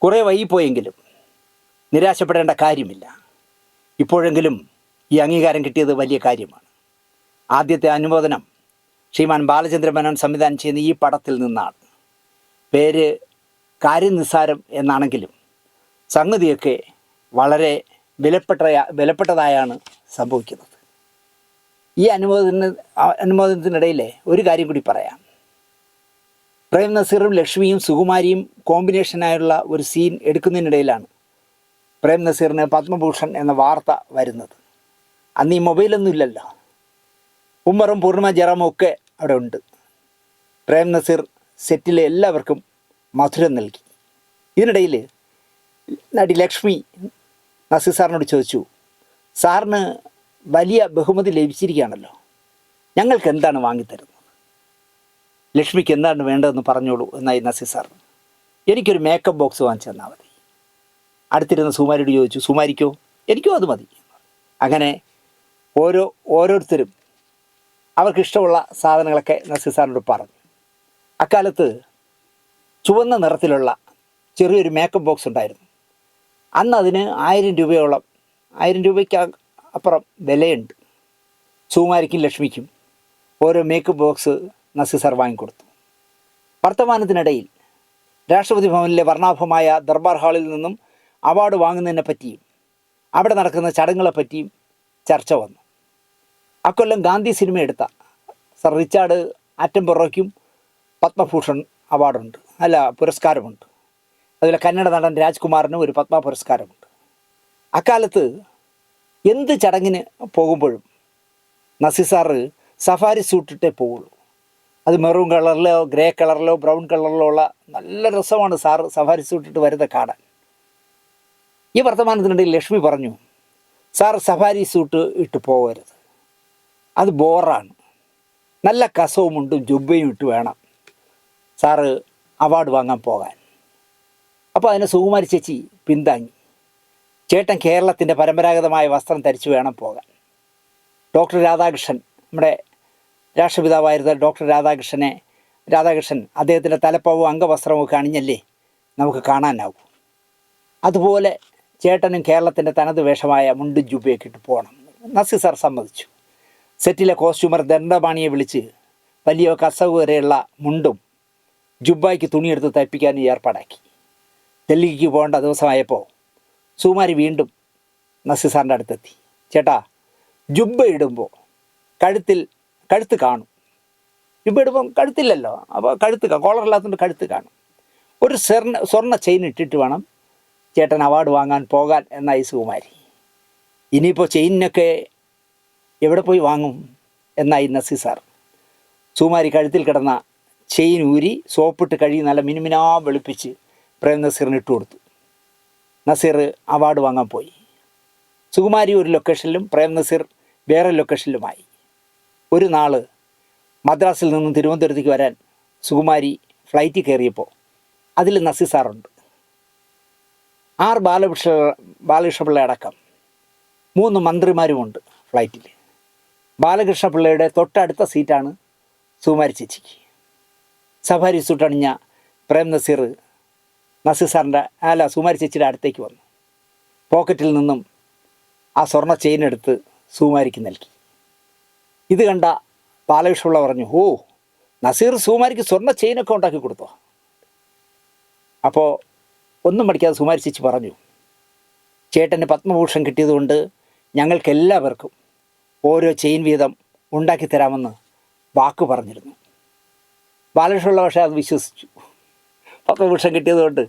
കുറേ വൈകിപ്പോയെങ്കിലും നിരാശപ്പെടേണ്ട കാര്യമില്ല. ഇപ്പോഴെങ്കിലും ഈ അംഗീകാരം കിട്ടിയത് വലിയ കാര്യമാണ്. ആദ്യത്തെ അനുമോദനം ശ്രീമാൻ ബാലചന്ദ്ര മേനോൻ സംവിധാനം ചെയ്യുന്ന ഈ പടത്തിൽ നിന്നാണ്. പേര് കാര്യനിസ്സാരം എന്നാണെങ്കിലും സംഗതിയൊക്കെ വളരെ വിലപ്പെട്ടതായാണ് സംഭവിക്കുന്നത്. ഈ അനുമോദനത്തിനിടയിലെ ഒരു കാര്യം കൂടി പറയാം. പ്രേം നസീറും ലക്ഷ്മിയും സുകുമാരിയും കോമ്പിനേഷനായുള്ള ഒരു സീൻ എടുക്കുന്നതിനിടയിലാണ് പ്രേം നസീറിന് പത്മഭൂഷൺ എന്ന വാർത്ത വരുന്നത്. അന്ന് ഈ മൊബൈലൊന്നും ഇല്ലല്ലോ. ഉമ്മറും പൂർണിമ ജയറാമും ഒക്കെ അവിടെ ഉണ്ട്. പ്രേം നസീർ സെറ്റിലെ എല്ലാവർക്കും മധുരം നൽകി. ഇതിനിടയിൽ നടി ലക്ഷ്മി നസീർ സാറിനോട് ചോദിച്ചു, സാറിന് വലിയ ബഹുമതി ലഭിച്ചിരിക്കുകയാണല്ലോ, ഞങ്ങൾക്ക് എന്താണ് വാങ്ങിത്തരുന്നത്? ലക്ഷ്മിക്ക് എന്താണ് വേണ്ടതെന്ന് പറഞ്ഞോളൂ എന്നായി നസീർ സാർ. എനിക്കൊരു മേക്കപ്പ് ബോക്സ് വാങ്ങിച്ചു തന്നാൽ മതി. അടുത്തിരുന്ന സുമാരിയോട് ചോദിച്ചു, സുമാരിക്കോ? എനിക്കോ അത് മതി. അങ്ങനെ ഓരോരുത്തരും അവർക്കിഷ്ടമുള്ള സാധനങ്ങളൊക്കെ നസീർ സാറിനോട് പറഞ്ഞു. അക്കാലത്ത് ചുവന്ന നിറത്തിലുള്ള ചെറിയൊരു മേക്കപ്പ് ബോക്സ് ഉണ്ടായിരുന്നു. അന്ന് അതിന് 1000 രൂപയോളം, 1000 രൂപയ്ക്ക് അപ്പുറം വിലയുണ്ട്. സുകുമാരിക്കും ലക്ഷ്മിക്കും ഓരോ മേക്കപ്പ് ബോക്സ് നസീർ സാർ വാങ്ങിക്കൊടുത്തു. വർത്തമാനത്തിനിടയിൽ രാഷ്ട്രപതി ഭവനിലെ വർണ്ണാഭമായ ദർബാർ ഹാളിൽ നിന്നും അവാർഡ് വാങ്ങുന്നതിനെ പറ്റിയും അവിടെ നടക്കുന്ന ചടങ്ങുകളെപ്പറ്റിയും ചർച്ച വന്നു. അക്കൊല്ലം ഗാന്ധി സിനിമ എടുത്ത സർ റിച്ചാർഡ് ആറ്റംബറോയ്ക്കും പത്മഭൂഷൺ പുരസ്കാരമുണ്ട്. അതുപോലെ കന്നഡ നടൻ രാജ്കുമാറിനും ഒരു പത്മ പുരസ്കാരമുണ്ട്. അക്കാലത്ത് എന്ത് ചടങ്ങിന് പോകുമ്പോഴും നസീർ സാറ് സഫാരി സൂട്ടിട്ടേ പോവുള്ളൂ. അത് മെറൂൺ കളറിലോ ഗ്രേ കളറിലോ ബ്രൗൺ കളറിലോ ഉള്ള നല്ല രസമാണ് സാറ് സഫാരി സൂട്ടിട്ട് വരുന്നത് കാണാൻ. ഈ വർത്തമാനത്തിനിടയിൽ ലക്ഷ്മി പറഞ്ഞു, സാർ സഫാരി സൂട്ട് ഇട്ട് പോകരുത്, അത് ബോറാണ്. നല്ല കസവും മുണ്ടും ജുബ്ബയും ഇട്ട് വേണം സാറ് അവാർഡ് വാങ്ങാൻ പോകാൻ. അപ്പോൾ അതിനെ സുകുമാരി ചേച്ചി പിന്താങ്ങി. ചേട്ടൻ കേരളത്തിൻ്റെ പരമ്പരാഗതമായ വസ്ത്രം ധരിച്ചു വേണം പോകാൻ. ഡോക്ടർ രാധാകൃഷ്ണൻ, നമ്മുടെ രാഷ്ട്രപിതാവായിരുന്ന ഡോക്ടർ രാധാകൃഷ്ണൻ അദ്ദേഹത്തിൻ്റെ തലപ്പവും അംഗവസ്ത്രവും ഒക്കെ അണിഞ്ഞല്ലേ നമുക്ക് കാണാനാവും. അതുപോലെ ചേട്ടനും കേരളത്തിൻ്റെ തനത് വേഷമായ മുണ്ടും ജുബ്ബയൊക്കെ ഇട്ട് പോകണം. നസീർ സാർ സമ്മതിച്ചു. സെറ്റിലെ കോസ്റ്റ്യൂമർ ദണ്ഡപാണിയെ വിളിച്ച് വലിയ കസവ് വരെയുള്ള മുണ്ടും ജുബ്ബയ്ക്ക് തുണിയെടുത്ത് തയ്പ്പിക്കാനും ഏർപ്പാടാക്കി. ഡൽഹിക്ക് പോകേണ്ട ദിവസമായപ്പോൾ സുകുമാരി വീണ്ടും നസീർ സാറിൻ്റെ അടുത്തെത്തി. ചേട്ടാ, ജുബ്ബ ഇടുമ്പോൾ കഴുത്ത് കാണും. ജുബ്ബ ഇടുമ്പം കഴുത്തില്ലല്ലോ, അപ്പോൾ കോളറില്ലാത്തതുകൊണ്ട് കഴുത്ത് കാണും. ഒരു സ്വർണ്ണ ചെയിൻ ഇട്ടിട്ട് വേണം ചേട്ടൻ അവാർഡ് വാങ്ങാൻ പോകാൻ എന്നായി സുകുമാരി. ഇനിയിപ്പോൾ ചെയിനൊക്കെ എവിടെ പോയി വാങ്ങും എന്നായി നസീർ സാർ. സുകുമാരി കഴുത്തിൽ കിടന്ന ചെയിൻ ഊരി സോപ്പിട്ട് കഴുകി നല്ല മിനുമിനാ വെളുപ്പിച്ച് പ്രേം നസീറിന് ഇട്ട് കൊടുത്തു. നസീർ അവാർഡ് വാങ്ങാൻ പോയി. സുകുമാരി ഒരു ലൊക്കേഷനിലും പ്രേം നസീർ വേറെ ലൊക്കേഷനിലുമായി. ഒരു നാൾ മദ്രാസിൽ നിന്നും തിരുവനന്തപുരത്തേക്ക് വരാൻ സുകുമാരി ഫ്ലൈറ്റിൽ കയറിയപ്പോൾ അതിൽ നസീർ സാറുണ്ട്. ബാലകൃഷ്ണപിള്ള അടക്കം 3 മന്ത്രിമാരുമുണ്ട് ഫ്ലൈറ്റിൽ. ബാലകൃഷ്ണപിള്ളയുടെ തൊട്ടടുത്ത സീറ്റാണ് സുകുമാരി ചേച്ചിക്ക്. സഫാരി സൂട്ട് അണിഞ്ഞ പ്രേം നസീർ സുകുമാരി ചേച്ചിയുടെ അടുത്തേക്ക് വന്നു. പോക്കറ്റിൽ നിന്നും ആ സ്വർണ്ണ ചെയിൻ എടുത്ത് സുകുമാരിക്ക് നൽകി. ഇത് കണ്ട ബാലകൃഷ്ണപിള്ള പറഞ്ഞു, ഓ, നസീർ സുകുമാരിക്ക് സ്വർണ്ണ ചെയിനൊക്കെ ഉണ്ടാക്കി കൊടുത്തോ? അപ്പോൾ ഒന്നും പഠിക്കാതെ സുകുമാരി ചേച്ചി പറഞ്ഞു, ചേട്ടന് പത്മഭൂഷൺ കിട്ടിയതുകൊണ്ട് ഞങ്ങൾക്കെല്ലാവർക്കും ഓരോ ചെയിൻ വീതം ഉണ്ടാക്കി തരാമെന്ന് വാക്ക് പറഞ്ഞിരുന്നു. ബാലകൃഷ്ണപിള്ള പക്ഷേ അത് വിശ്വസിച്ചു. പത്മഭൂഷൺ കിട്ടിയതുകൊണ്ട്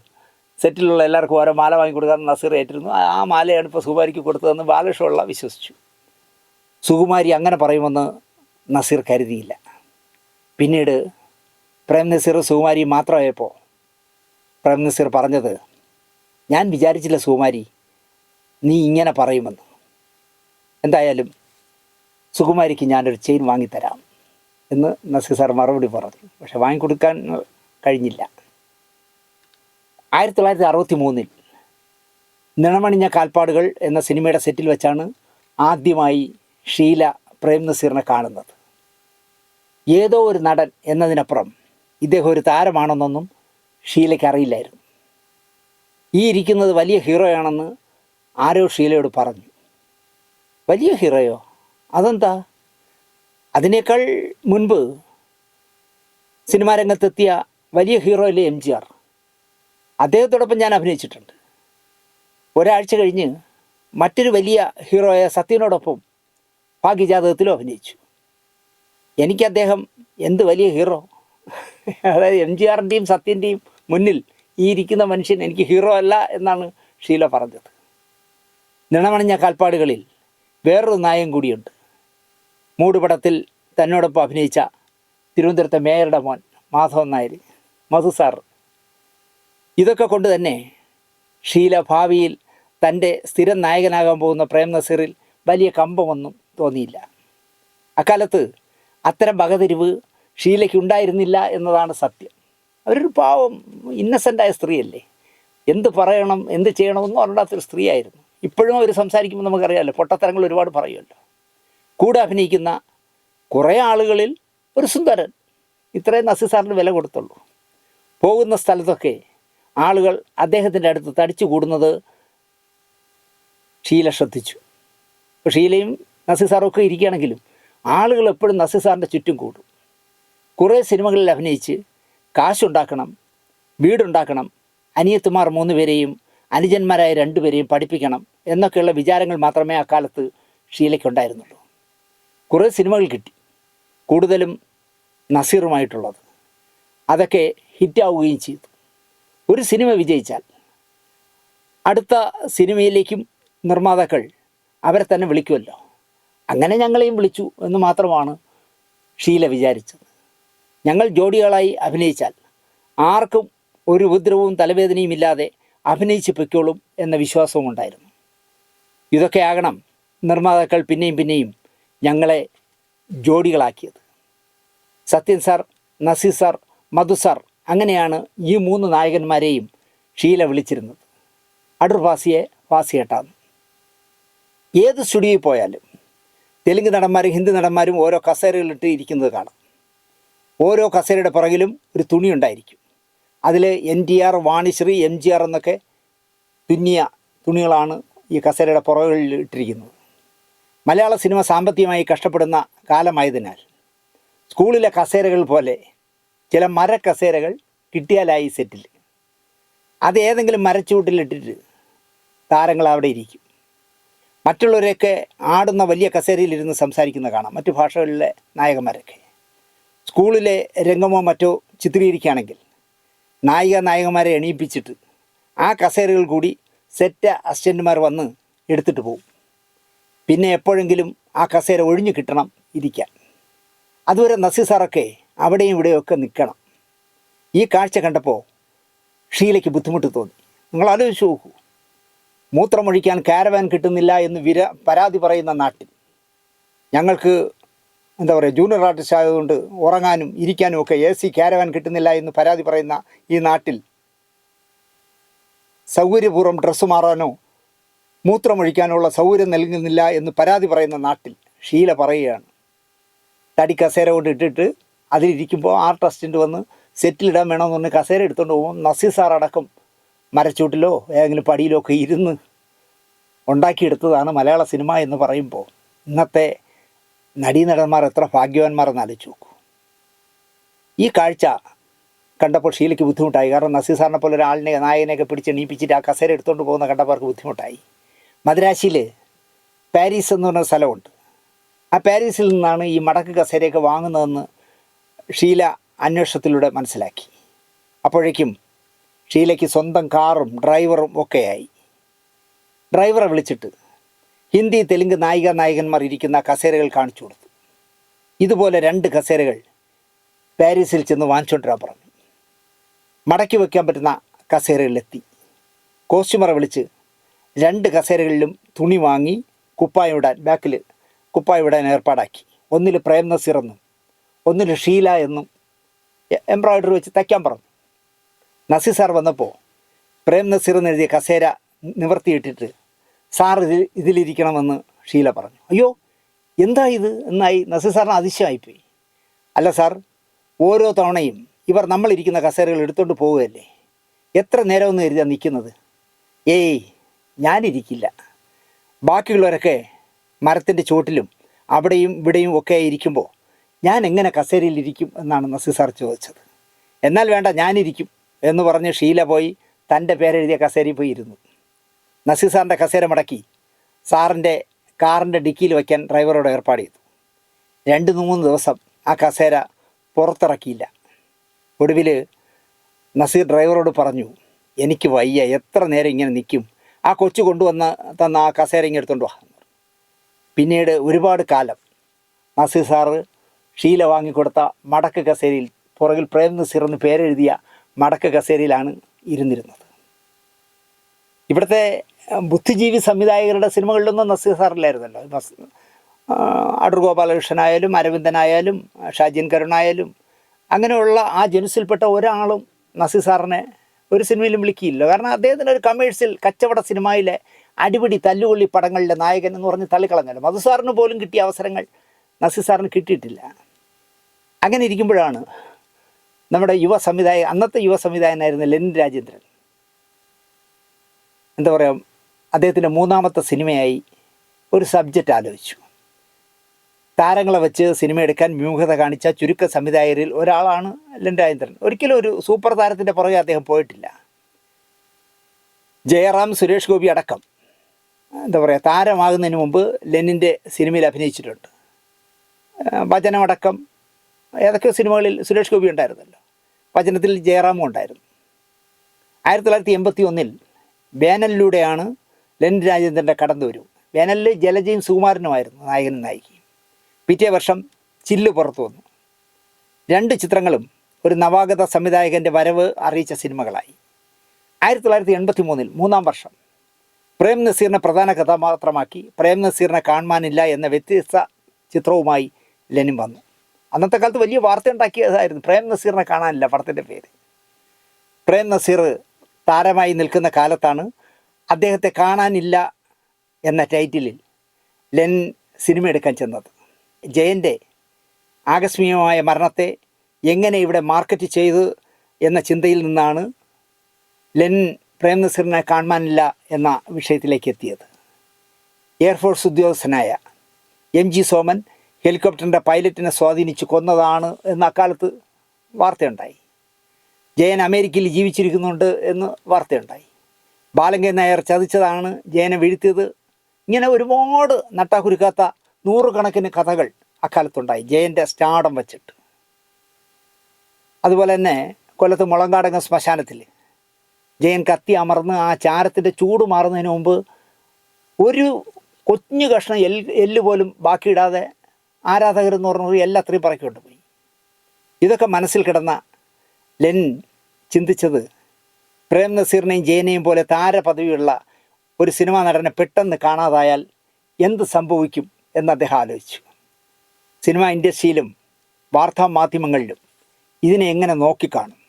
സെറ്റിലുള്ള എല്ലാവർക്കും ഓരോ മാല വാങ്ങിക്കൊടുക്കാൻ നസീർ ഏറ്റിരുന്നു. ആ മാലയാണ് ഇപ്പോൾ സുകുമാരിക്ക് കൊടുത്തതെന്ന് ബാലകൃഷ്ണപിള്ള വിശ്വസിച്ചു. സുകുമാരി അങ്ങനെ പറയുമെന്ന് നസീർ കരുതിയില്ല. പിന്നീട് പ്രേം നസീർ സുകുമാരി മാത്രമായപ്പോൾ പ്രേം നസീർ പറഞ്ഞത്, ഞാൻ വിചാരിച്ചില്ല സുകുമാരി നീ ഇങ്ങനെ പറയുമെന്ന്. എന്തായാലും സുകുമാരിക്ക് ഞാനൊരു ചെയിൻ വാങ്ങിത്തരാം എന്ന് നസീർ സാർ മറുപടി പറഞ്ഞു. പക്ഷെ വാങ്ങിക്കൊടുക്കാൻ കഴിഞ്ഞില്ല. 1963 നിണമണിഞ്ഞ കാൽപ്പാടുകൾ എന്ന സിനിമയുടെ സെറ്റിൽ വെച്ചാണ് ആദ്യമായി ഷീല പ്രേം നസീറിനെ കാണുന്നത്. ഏതോ ഒരു നടൻ എന്നതിനപ്പുറം ഇദ്ദേഹം ഒരു താരമാണെന്നൊന്നും ഷീലയ്ക്ക് അറിയില്ലായിരുന്നു. ഈ ഇരിക്കുന്നത് വലിയ ഹീറോയാണെന്ന് ആരോ ഷീലയോട് പറഞ്ഞു. വലിയ ഹീറോയോ? അതെന്താ? അതിനേക്കാൾ മുൻപ് സിനിമാ രംഗത്തെത്തിയ വലിയ ഹീറോയിലെ MGR, അദ്ദേഹത്തോടൊപ്പം ഞാൻ അഭിനയിച്ചിട്ടുണ്ട്. ഒരാഴ്ച കഴിഞ്ഞ് മറ്റൊരു വലിയ ഹീറോയായ സത്യനോടൊപ്പം ഭാഗ്യജാതകത്തിലും അഭിനയിച്ചു. എനിക്ക് അദ്ദേഹം എന്ത് വലിയ ഹീറോ, അതായത് MGRൻ്റെയും സത്യൻ്റെയും മുന്നിൽ ഈ ഇരിക്കുന്ന മനുഷ്യൻ എനിക്ക് ഹീറോ അല്ല എന്നാണ് ഷീല പറഞ്ഞത്. നിണമണിഞ്ഞ കാൽപ്പാടുകളിൽ വേറൊരു നായകൻ കൂടിയുണ്ട്. മൂടുപടത്തിൽ തന്നോടൊപ്പം അഭിനയിച്ച തിരുവനന്തപുരത്തെ മേയറുടെ മോൻ മാധവൻ നായർ, മധു സാർ. ഇതൊക്കെ കൊണ്ട് തന്നെ ഷീല ഭാവിയിൽ തൻ്റെ സ്ഥിരം നായകനാകാൻ പോകുന്ന പ്രേം നസീറിൽ വലിയ കമ്പമൊന്നും തോന്നിയില്ല. അക്കാലത്ത് അത്തരം വകതിരിവ് ഷീലയ്ക്ക് ഉണ്ടായിരുന്നില്ല എന്നതാണ് സത്യം. അവരൊരു പാവം ഇന്നസെൻ്റായ സ്ത്രീയല്ലേ, എന്ത് പറയണം എന്ത് ചെയ്യണമെന്നും അറിയാത്തൊരു സ്ത്രീയായിരുന്നു. ഇപ്പോഴും അവർ സംസാരിക്കുമ്പോൾ നമുക്കറിയാമല്ലോ, പൊട്ടത്തരങ്ങൾ ഒരുപാട് പറയുമല്ലോ. കൂടെ അഭിനയിക്കുന്ന കുറേ ആളുകളിൽ ഒരു സുന്ദരൻ, ഇത്രയും നസീർ സാറിന് വില കൊടുത്തുള്ളൂ. പോകുന്ന സ്ഥലത്തൊക്കെ ആളുകൾ അദ്ദേഹത്തിൻ്റെ അടുത്ത് തടിച്ചു കൂടുന്നത് ഷീല ശ്രദ്ധിച്ചു. ഇപ്പോൾ ഷീലയും നസീർ സാറൊക്കെ ഇരിക്കുകയാണെങ്കിലും ആളുകൾ എപ്പോഴും നസീർ സാറിൻ്റെ ചുറ്റും കൂടും. കുറേ സിനിമകളിൽ അഭിനയിച്ച് കാശുണ്ടാക്കണം, വീടുണ്ടാക്കണം, അനിയത്തിമാർ 3 പേരെയും അനുജന്മാരായ 2 പേരെയും പഠിപ്പിക്കണം എന്നൊക്കെയുള്ള വിചാരങ്ങൾ മാത്രമേ അക്കാലത്ത് ഷീലയ്ക്കുണ്ടായിരുന്നുള്ളൂ. കുറേ സിനിമകൾ കിട്ടി, കൂടുതലും നസീറുമായിട്ടുള്ളത്. അതൊക്കെ ഹിറ്റാവുകയും ചെയ്തു. ഒരു സിനിമ വിജയിച്ചാൽ അടുത്ത സിനിമയിലേക്കും നിർമ്മാതാക്കൾ അവരെ തന്നെ വിളിക്കുമല്ലോ. അങ്ങനെ ഞങ്ങളെയും വിളിച്ചു എന്ന് മാത്രമാണ് ഷീല വിചാരിച്ചത്. ഞങ്ങൾ ജോഡികളായി അഭിനയിച്ചാൽ ആർക്കും ഒരു ഉപദ്രവവും തലവേദനയും ഇല്ലാതെ അഭിനയിച്ച് പൊയ്ക്കോളും എന്ന വിശ്വാസവും ഉണ്ടായിരുന്നു. ഇതൊക്കെ ആകണം നിർമ്മാതാക്കൾ പിന്നെയും പിന്നെയും ഞങ്ങളെ ജോഡികളാക്കിയത്. സത്യൻ സാർ, നസീർ സാർ, മധു സാർ, അങ്ങനെയാണ് ഈ 3 നായകന്മാരെയും ഷീല വിളിച്ചിരുന്നത്. അടൂർ ഭാസിയെ ഭാസിയേട്ടാന്ന്. ഏത് സ്റ്റുഡിയോയിൽ പോയാലും തെലുങ്ക് നടന്മാരും ഹിന്ദി നടന്മാരും ഓരോ കസേരകളിട്ട് ഇരിക്കുന്നത് കാണാം. ഓരോ കസേരയുടെ പുറകിലും ഒരു തുണി ഉണ്ടായിരിക്കും. അതിൽ NTR, വാണിശ്രീ, MGR എന്നൊക്കെ തുന്നിയ തുണികളാണ് ഈ കസേരയുടെ പുറകിൽ ഇട്ടിരിക്കുന്നത്. മലയാള സിനിമ സാമ്പത്തികമായി കഷ്ടപ്പെടുന്ന കാലമായതിനാൽ സ്കൂളിലെ കസേരകൾ പോലെ ചില മരക്കസേരകൾ കിട്ടിയാലായി സെറ്റിൽ. അത് ഏതെങ്കിലും മരച്ചുവട്ടിലിട്ടിട്ട് താരങ്ങൾ അവിടെ ഇരിക്കും. മറ്റുള്ളവരെയൊക്കെ ആടുന്ന വലിയ കസേരയിലിരുന്ന് സംസാരിക്കുന്ന കാണാം, മറ്റു ഭാഷകളിലെ നായകന്മാരൊക്കെ. സ്കൂളിലെ രംഗമോ മറ്റോ ചിത്രീകരിക്കുകയാണെങ്കിൽ നായികമാരെ എണീപ്പിച്ചിട്ട് ആ കസേരകൾ കൂടി സെറ്റ് അസിസ്റ്റൻ്റുമാർ വന്ന് എടുത്തിട്ട് പോകും. പിന്നെ എപ്പോഴെങ്കിലും ആ കസേര ഒഴിഞ്ഞു കിട്ടണം ഇരിക്കാൻ. അതുവരെ നസീർ സാറൊക്കെ അവിടെയും ഇവിടെയൊക്കെ നിൽക്കണം. ഈ കാഴ്ച കണ്ടപ്പോൾ ഷീലയ്ക്ക് ബുദ്ധിമുട്ട് തോന്നി. നിങ്ങൾ ആലോചിച്ച് നോക്കൂ, മൂത്രമൊഴിക്കാൻ കാരവാൻ കിട്ടുന്നില്ല എന്ന് പരാതി പറയുന്ന നാട്ടിൽ, ഞങ്ങൾക്ക് എന്താ പറയുക, ജൂനിയർ ആർട്ടിസ്റ്റ് ആയതുകൊണ്ട് ഉറങ്ങാനും ഇരിക്കാനും ഒക്കെ AC കാരവാൻ കിട്ടുന്നില്ല എന്ന് പരാതി പറയുന്ന ഈ നാട്ടിൽ സൗകര്യപൂർവ്വം ഡ്രസ്സ് മാറാനോ മൂത്രമൊഴിക്കാനുള്ള സൗകര്യം നൽകുന്നില്ല എന്ന് പരാതി പറയുന്ന നാട്ടിൽ ഷീല പറയുകയാണ്, തടി കസേര കൊണ്ട് ഇട്ടിട്ട് അതിലിരിക്കുമ്പോൾ ആർട്ട് അസിസ്റ്റൻ്റ് വന്ന് സെറ്റിലിടാൻ വേണമെന്ന് പറഞ്ഞ് കസേര എടുത്തുകൊണ്ട് പോകുമ്പോൾ നസീർ സാർ അടക്കം മരച്ചൂട്ടിലോ ഏതെങ്കിലും പടിയിലോ ഒക്കെ ഇരുന്ന് ഉണ്ടാക്കിയെടുത്തതാണ് മലയാള സിനിമ എന്ന് പറയുമ്പോൾ ഇന്നത്തെ നടീനടന്മാർ എത്ര ഭാഗ്യവാന്മാരെന്ന് ആലോചിച്ച് നോക്കൂ. ഈ കാഴ്ച കണ്ടപ്പോൾ ഷീലയ്ക്ക് ബുദ്ധിമുട്ടായി. കാരണം നസീർ സാറിനെ പോലെ ഒരാളിനെ നായകനെയൊക്കെ പിടിച്ച് എണീപ്പിച്ചിട്ട് ആ കസേര എടുത്തുകൊണ്ട് പോകുന്ന കണ്ടപ്പോൾ ബുദ്ധിമുട്ടായി. മദ്രാശിയിൽ പാരീസ് എന്ന് പറഞ്ഞ സ്ഥലമുണ്ട്. ആ പാരീസിൽ നിന്നാണ് ഈ മടക്ക് കസേരയൊക്കെ വാങ്ങുന്നതെന്ന് ഷീല അന്വേഷണത്തിലൂടെ മനസ്സിലാക്കി. അപ്പോഴേക്കും ഷീലയ്ക്ക് സ്വന്തം കാറും ഡ്രൈവറും ഒക്കെയായി. ഡ്രൈവറെ വിളിച്ചിട്ട് ഹിന്ദി തെലുങ്ക് നായകന്മാർ ഇരിക്കുന്ന കസേരകൾ കാണിച്ചു കൊടുത്തു. ഇതുപോലെ 2 കസേരകൾ പാരീസിൽ ചെന്ന് വാങ്ങിച്ചുകൊണ്ടിരാൻ പറഞ്ഞു. മടക്കി വയ്ക്കാൻ പറ്റുന്ന കസേരകളിലെത്തി. കോസ്റ്റ്യൂമറെ വിളിച്ച് 2 കസേരകളിലും തുണി വാങ്ങി ബാക്കിൽ കുപ്പായം ഇടാൻ ഏർപ്പാടാക്കി. ഒന്നിൽ പ്രേം നസീർ എന്നും ഒന്നിൽ ഷീല എന്നും എംബ്രോയിഡറി വെച്ച് തയ്ക്കാൻ പറഞ്ഞു. നസീർ സാർ വന്നപ്പോൾ പ്രേം നസീർ എന്നെഴുതിയ കസേര നിവർത്തിയിട്ടിട്ട് സാർ ഇതിലിരിക്കണമെന്ന് ഷീല പറഞ്ഞു. അയ്യോ എന്താ ഇത് എന്നായി നസീർ സാറിന് അതിശയമായിപ്പോയി. അല്ല സാർ, ഓരോ തവണയും ഇവർ നമ്മളിരിക്കുന്ന കസേരകൾ എടുത്തുകൊണ്ട് പോവുകയല്ലേ, എത്ര നേരമൊന്നും കരുതിയാണ് നിൽക്കുന്നത്? ഏയ് ഞാനിരിക്കില്ല, ബാക്കിയുള്ളവരൊക്കെ മരത്തിൻ്റെ ചുവട്ടിലും അവിടെയും ഇവിടെയും ഒക്കെ ഇരിക്കുമ്പോൾ ഞാൻ എങ്ങനെ കസേരയിലിരിക്കും എന്നാണ് നസീർ സാർ ചോദിച്ചത്. എന്നാൽ വേണ്ട, ഞാനിരിക്കും എന്ന് പറഞ്ഞ് ഷീല പോയി തൻ്റെ പേരെഴുതിയ കസേരയിൽ പോയി ഇരുന്നു. നസീർ സാറിൻ്റെ കസേര മടക്കി സാറിൻ്റെ കാറിൻ്റെ ഡിക്കിയിൽ വയ്ക്കാൻ ഡ്രൈവറോട് ഏർപ്പാട് ചെയ്തു. 2-3 ദിവസം ആ കസേര പുറത്തിറക്കിയില്ല. ഒടുവിൽ നസീർ ഡ്രൈവറോട് പറഞ്ഞു, എനിക്ക് വയ്യ, എത്ര നേരം ഇങ്ങനെ നിൽക്കും, ആ കൊച്ചു കൊണ്ടുവന്ന് തന്ന ആ കസേര ഇങ്ങനെ എടുത്തുകൊണ്ട് വാ. പിന്നീട് ഒരുപാട് കാലം നസീർ സാറ് ഷീല വാങ്ങിക്കൊടുത്ത മടക്ക് കസേരയിൽ, പുറകിൽ പ്രേം നസീർ എന്ന് പേരെഴുതിയ മടക്ക് കസേരയിലാണ് ഇരുന്നിരുന്നത്. ഇവിടുത്തെ ബുദ്ധിജീവി സംവിധായകരുടെ സിനിമകളിലൊന്നും നസീർ സാറില്ലായിരുന്നല്ലോ. അടൂർ ഗോപാലകൃഷ്ണനായാലും അരവിന്ദനായാലും ഷാജിൻ കരുണായാലും അങ്ങനെയുള്ള ആ ജനുസിൽപ്പെട്ട ഒരാളും നസീർ സാറിനെ ഒരു സിനിമയിലും വിളിക്കില്ല. കാരണം അദ്ദേഹത്തിന് ഒരു കമേഴ്ഷ്യൽ കച്ചവട സിനിമയിലെ അടിപിടി തല്ലുകൊള്ളി പടങ്ങളിലെ നായകൻ എന്ന് പറഞ്ഞ് തള്ളിക്കളഞ്ഞല്ലോ. മധു സാറിന് പോലും കിട്ടിയ അവസരങ്ങൾ നസീർ സാറിന് കിട്ടിയിട്ടില്ല. അങ്ങനെ ഇരിക്കുമ്പോഴാണ് നമ്മുടെ അന്നത്തെ യുവ സംവിധായകനായിരുന്ന ലെനിൻ രാജേന്ദ്രൻ, എന്താ പറയുക, അദ്ദേഹത്തിൻ്റെ 3ാമത്തെ സിനിമയായി ഒരു സബ്ജക്റ്റ് ആലോചിച്ചു. താരങ്ങളെ വെച്ച് സിനിമ എടുക്കാൻ വിമുഖത കാണിച്ച ചുരുക്ക സംവിധായകരിൽ ഒരാളാണ് ലെനിൻ രാജേന്ദ്രൻ. ഒരിക്കലും ഒരു സൂപ്പർ താരത്തിൻ്റെ പുറകെ അദ്ദേഹം പോയിട്ടില്ല. ജയറാം, സുരേഷ് ഗോപി അടക്കം എന്താ പറയുക, താരമാകുന്നതിന് മുമ്പ് ലെനിൻ്റെ സിനിമയിൽ അഭിനയിച്ചിട്ടുണ്ട്. വചനമടക്കം ഏതൊക്കെ സിനിമകളിൽ സുരേഷ് ഗോപി ഉണ്ടായിരുന്നല്ലോ. വചനത്തിൽ ജയറാമും ഉണ്ടായിരുന്നു. 1981 വേനലിലൂടെയാണ് ലെനിൻ രാജേന്ദ്രൻ്റെ കടന്നുവരവ്. വേനലിൽ ജലജയും സുകുമാരനുമായിരുന്നു നായകനും നായികയും. പിറ്റേ വർഷം ചില്ല് പുറത്തു വന്നു. 2 ചിത്രങ്ങളും ഒരു നവാഗത സംവിധായകൻ്റെ വരവ് അറിയിച്ച സിനിമകളായി. 1983 3ാം വർഷം പ്രേം നസീറിനെ പ്രധാന കഥാപാത്രമാക്കി പ്രേം നസീറിനെ കാണാനില്ല എന്ന വ്യത്യസ്ത ചിത്രവുമായി ലെനിൻ വന്നു. അന്നത്തെ കാലത്ത് വലിയ വാർത്ത ഉണ്ടാക്കിയതായിരുന്നു പ്രേം നസീറിനെ കാണാനില്ല പടത്തിൻ്റെ പേര്. പ്രേം നസീർ താരമായി നിൽക്കുന്ന കാലത്താണ് അദ്ദേഹത്തെ കാണാനില്ല എന്ന ടൈറ്റിലിൽ ലെനിൻ സിനിമ എടുക്കാൻ ചെന്നത്. ജയൻ്റെ ആകസ്മികമായ മരണത്തെ എങ്ങനെ ഇവിടെ മാർക്കറ്റ് ചെയ്തു എന്ന ചിന്തയിൽ നിന്നാണ് ലെനിൻ പ്രേം നസീറിനെ കാണാനില്ല എന്ന വിഷയത്തിലേക്ക് എത്തിയത്. എയർഫോഴ്സ് ഉദ്യോഗസ്ഥനായ MG സോമൻ ഹെലികോപ്റ്ററിൻ്റെ പൈലറ്റിനെ സ്വാധീനിച്ച് കൊന്നതാണ് എന്ന അക്കാലത്ത് വാർത്തയുണ്ടായി. ജയൻ അമേരിക്കയിൽ ജീവിച്ചിരിക്കുന്നുണ്ട് എന്ന് വാർത്തയുണ്ടായി. ബാലങ്കൻ നായർ ചതിച്ചതാണ് ജയനെ വീഴ്ത്തിയത്. ഇങ്ങനെ ഒരുപാട് നട്ടാക്കുരുക്കാത്ത 100 കണക്കിന് കഥകൾ അക്കാലത്തുണ്ടായി ജയൻ്റെ സ്റ്റാർഡം വച്ചിട്ട്. അതുപോലെ തന്നെ കൊല്ലത്ത് മുളങ്കാടങ്ങ് ശ്മശാനത്തിൽ ജയൻ കത്തി അമർന്ന് ആ ചാരത്തിൻ്റെ ചൂട് മാറുന്നതിന് മുമ്പ് ഒരു കൊഞ്ഞു കഷ്ണം എല്ല് പോലും ബാക്കിയിടാതെ ആരാധകരെന്ന് പറഞ്ഞത് എല്ലാത്രയും പറക്കിക്കൊണ്ട് പോയി. ഇതൊക്കെ മനസ്സിൽ കിടന്ന ലെനിൻ ചിന്തിച്ചത്, പ്രേം നസീറിനെയും ജയനെയും പോലെ താരപദവിയുള്ള ഒരു സിനിമാ നടനെ പെട്ടെന്ന് കാണാതായാൽ എന്ത് സംഭവിക്കും എന്ന് അദ്ദേഹം ആലോചിച്ചു. സിനിമാ ഇൻഡസ്ട്രിയിലും വാർത്താ മാധ്യമങ്ങളിലും ഇതിനെ എങ്ങനെ നോക്കിക്കാണും,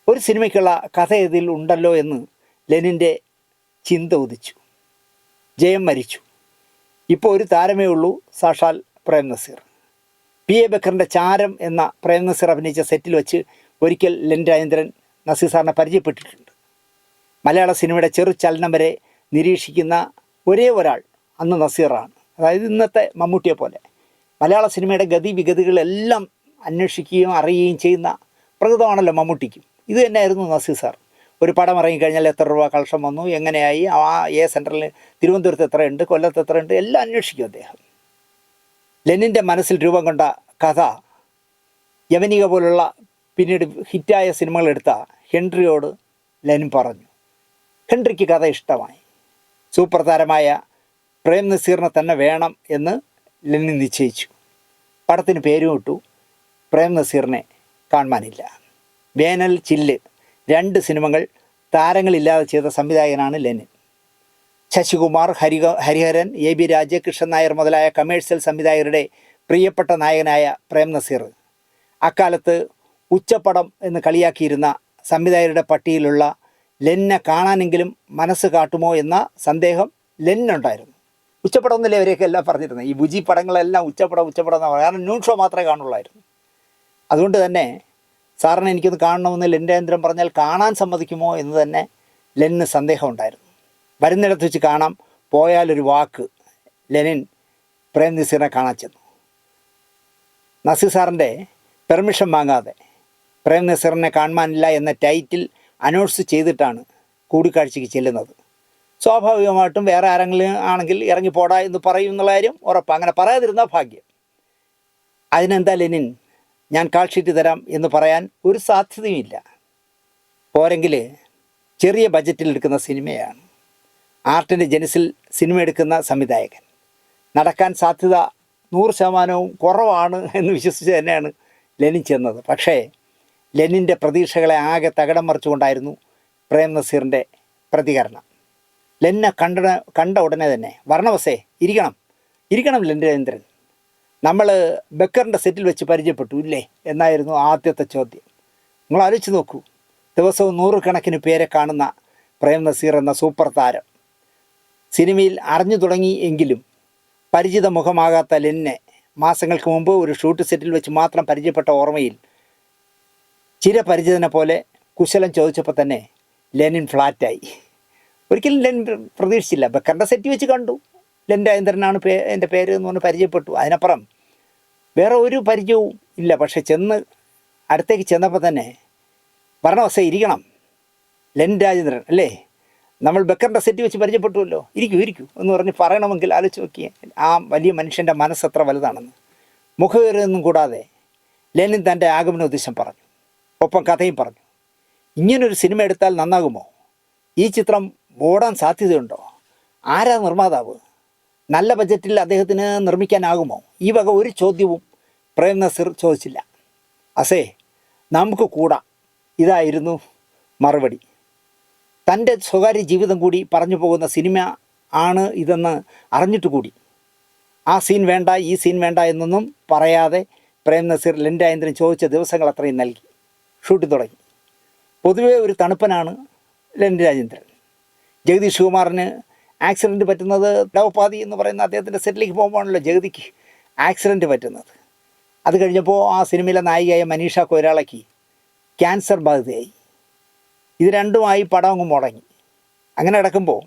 ഒരു സിനിമയ്ക്കുള്ള കഥ ഇതിൽ ഉണ്ടല്ലോ എന്ന് ലെനിൻ്റെ ചിന്ത ഉദിച്ചു. ജയൻ മരിച്ചു. ഇപ്പോൾ ഒരു താരമേ ഉള്ളൂ, സാക്ഷാൽ പ്രേം നസീർ. PA ബക്കറിൻ്റെ ചാരം എന്ന പ്രേം നസീർ അഭിനയിച്ച സെറ്റിൽ വെച്ച് ഒരിക്കൽ ലെനിൻ രാജേന്ദ്രൻ നസീർ സാറിനെ പരിചയപ്പെട്ടിട്ടുണ്ട്. മലയാള സിനിമയുടെ ചെറു ചലനം വരെ നിരീക്ഷിക്കുന്ന ഒരേ ഒരാൾ അന്ന് നസീറാണ്. അതായത് ഇന്നത്തെ മമ്മൂട്ടിയെ പോലെ മലയാള സിനിമയുടെ ഗതിവിഗതികളെല്ലാം അന്വേഷിക്കുകയും അറിയുകയും ചെയ്യുന്ന പ്രകൃതമാണല്ലോ മമ്മൂട്ടിക്കും. ഇത് തന്നെയായിരുന്നു നസീർ സാർ. ഒരു പടം ഇറങ്ങിക്കഴിഞ്ഞാൽ എത്ര രൂപ കളക്ഷൻ വന്നു, എങ്ങനെയായി, സെൻറ്ററിൽ തിരുവനന്തപുരത്ത് എത്രയുണ്ട്, കൊല്ലത്ത് എത്രയുണ്ട്, എല്ലാം അന്വേഷിക്കും അദ്ദേഹം. ലെനിൻ്റെ മനസ്സിൽ രൂപം കൊണ്ട കഥ യവനിക പോലുള്ള പിന്നീട് ഹിറ്റായ സിനിമകളെടുത്ത ഹെൻറിയോട് ലെനിൻ പറഞ്ഞു. ഹെൻറിക്ക് കഥ ഇഷ്ടമായി. സൂപ്പർ താരമായ പ്രേം നസീറിനെ തന്നെ വേണം എന്ന് ലെനിൻ നിശ്ചയിച്ചു. പടത്തിന് പേരും ഇട്ടു, പ്രേം നസീറിനെ കാണാനില്ല. വേനൽ, ചില്ല് 2 സിനിമകൾ താരങ്ങളില്ലാതെ ചെയ്ത സംവിധായകനാണ് ലെനിൻ. ശശികുമാർ, ഹരിഹരൻ, AB രാജകൃഷ്ണൻ നായർ മുതലായ കമേഴ്ഷ്യൽ സംവിധായകരുടെ പ്രിയപ്പെട്ട നായകനായ പ്രേം നസീർ അക്കാലത്ത് ഉച്ചപ്പടം എന്ന് കളിയാക്കിയിരുന്ന സംവിധായകരുടെ പട്ടികയിലുള്ള ലെനിനെ കാണാനെങ്കിലും മനസ്സ് കാട്ടുമോ എന്ന സന്ദേഹം ലെനിനുണ്ടായിരുന്നു. ഉച്ചപ്പടം എന്നല്ലേ അവരെയൊക്കെ എല്ലാം പറഞ്ഞിരുന്നത്. ഈ ബുജി പടങ്ങളെല്ലാം ഉച്ചപ്പടം എന്ന് പറയാം. കാരണം ന്യൂൺ ഷോ മാത്രമേ കാണുള്ളായിരുന്നു. അതുകൊണ്ട് തന്നെ സാറിനെ എനിക്കൊന്ന് കാണണമെന്ന് ലെനിൻ രാജേന്ദ്രൻ പറഞ്ഞാൽ കാണാൻ സമ്മതിക്കുമോ എന്ന് തന്നെ ലെനിന് സന്ദേഹം ഉണ്ടായിരുന്നു. വരുന്നിടത്ത് വെച്ച് കാണാം, പോയാലൊരു വാക്ക്. ലെനിൻ പ്രേം നസീറിനെ കാണാൻ ചെന്നു. നസീർ സാറിൻ്റെ പെർമിഷൻ വാങ്ങാതെ പ്രേം നസീറിനെ കാണാനില്ല എന്ന ടൈറ്റിൽ അനൗൺസ് ചെയ്തിട്ടാണ് കൂടിക്കാഴ്ചയ്ക്ക് ചെല്ലുന്നത്. സ്വാഭാവികമായിട്ടും വേറെ ആരെങ്കിലും ആണെങ്കിൽ ഇറങ്ങിപ്പോടാ എന്ന് പറയും എന്നുള്ള കാര്യം ഉറപ്പാണ്. അങ്ങനെ പറയാതിരുന്ന ഭാഗ്യം. അതിനെന്താ ലെനിൻ ഞാൻ കാൾ ഷീറ്റ് തരാം എന്ന് പറയാൻ ഒരു സാധ്യതയുമില്ല. പോരെങ്കിൽ ചെറിയ ബജറ്റിൽ എടുക്കുന്ന സിനിമയാണ്. ആർട്ടിൻ്റെ ജനസിൽ സിനിമ എടുക്കുന്ന സംവിധായകൻ. നടക്കാൻ സാധ്യത 100% കുറവാണ് എന്ന് വിശ്വസിച്ച് തന്നെയാണ് ലെനിൻ ചെന്നത്. പക്ഷേ ലെനിൻ്റെ പ്രതീക്ഷകളെ ആകെ തകിടം മറിച്ചുകൊണ്ടായിരുന്നു പ്രേം നസീറിൻ്റെ പ്രതികരണം. ലെനിനെ കണ്ട ഉടനെ തന്നെ വർണ്ണവസേ ഇരിക്കണം ലെനിൻ, നമ്മൾ ബക്കറിൻ്റെ സെറ്റിൽ വെച്ച് പരിചയപ്പെട്ടു ഇല്ലേ എന്നായിരുന്നു ആദ്യത്തെ ചോദ്യം. നിങ്ങൾ ആലോചിച്ച് നോക്കൂ, ദിവസവും 100 കണക്കിന് പേരെ കാണുന്ന പ്രേം നസീർ എന്ന സൂപ്പർ താരം സിനിമയിൽ അറിഞ്ഞു തുടങ്ങി എങ്കിലും പരിചിത മുഖമാകാത്ത ലെനിനെ മാസങ്ങൾക്ക് മുമ്പ് ഒരു ഷൂട്ട് സെറ്റിൽ വെച്ച് മാത്രം പരിചയപ്പെട്ട ഓർമ്മയിൽ ചിരപരിചിതനെ പോലെ കുശലം ചോദിച്ചപ്പോൾ തന്നെ ലെനിൻ ഫ്ലാറ്റായി. ഒരിക്കലും ലെനിൻ പ്രതീക്ഷിച്ചില്ല. ബക്കറിൻ്റെ സെറ്റ് വെച്ച് കണ്ടു, ലെനിൻ രാജേന്ദ്രനാണ് എൻ്റെ പേര് എന്ന് പറഞ്ഞ് പരിചയപ്പെട്ടു. അതിനപ്പുറം വേറെ ഒരു പരിചയവും ഇല്ല. പക്ഷെ അടുത്തേക്ക് ചെന്നപ്പോൾ തന്നെ ഭരണവസ്ഥ ഇരിക്കണം ലെനിൻ രാജേന്ദ്രൻ അല്ലേ, നമ്മൾ ബക്കറിൻ്റെ സെറ്റ് വെച്ച് പരിചയപ്പെട്ടുവല്ലോ, ഇരിക്കൂ എന്ന് പറഞ്ഞ് പറയണമെങ്കിൽ ആലോചിച്ച് നോക്കിയേ ആ വലിയ മനുഷ്യൻ്റെ മനസ്സെത്ര വലുതാണെന്ന്. മുഖവേറൊന്നും കൂടാതെ ലെനിൻ തൻ്റെ ആഗമന ഉദ്ദേശം പറഞ്ഞു, ഒപ്പം കഥയും പറഞ്ഞു. ഇങ്ങനൊരു സിനിമ എടുത്താൽ നന്നാകുമോ? ഈ ചിത്രം ഓടാൻ സാധ്യതയുണ്ടോ? ആരാ നിർമ്മാതാവ്? നല്ല ബജറ്റിൽ അദ്ദേഹത്തിന് നിർമ്മിക്കാനാകുമോ? ഈ വക ഒരു ചോദ്യവും പ്രേം നസീർ ചോദിച്ചില്ല. അസേ നമുക്ക് കൂടാം, ഇതായിരുന്നു മറുപടി. തൻ്റെ സ്വകാര്യ ജീവിതം കൂടി പറഞ്ഞു പോകുന്ന സിനിമ ആണ് ഇതെന്ന് അറിഞ്ഞിട്ട് കൂടി ആ സീൻ വേണ്ട ഈ സീൻ വേണ്ട എന്നൊന്നും പറയാതെ പ്രേം നസീർ ലെനിൻ രാജേന്ദ്രൻ ചോദിച്ച ദിവസങ്ങൾ അത്രയും നൽകി. ഷൂട്ടിംഗ് തുടങ്ങി. പൊതുവേ ഒരു തണുപ്പനാണ് ലെനിൻ രാജേന്ദ്രൻ. ജഗദീഷ് കുമാറിന് ആക്സിഡൻറ്റ് പറ്റുന്നത് ഡവപാതി എന്ന് പറയുന്ന അദ്ദേഹത്തിൻ്റെ സെറ്റിലേക്ക് പോകുമ്പോഴാണല്ലോ ജഗതിക്ക് ആക്സിഡൻറ്റ് പറ്റുന്നത്. അത് കഴിഞ്ഞപ്പോൾ ആ സിനിമയിലെ നായികയായ മനീഷ കൊയ്രാളയ്ക്ക് ക്യാൻസർ ബാധിതയായി. ഇത് രണ്ടുമായി പടം അങ്ങ് മുടങ്ങി. അങ്ങനെ കിടക്കുമ്പോൾ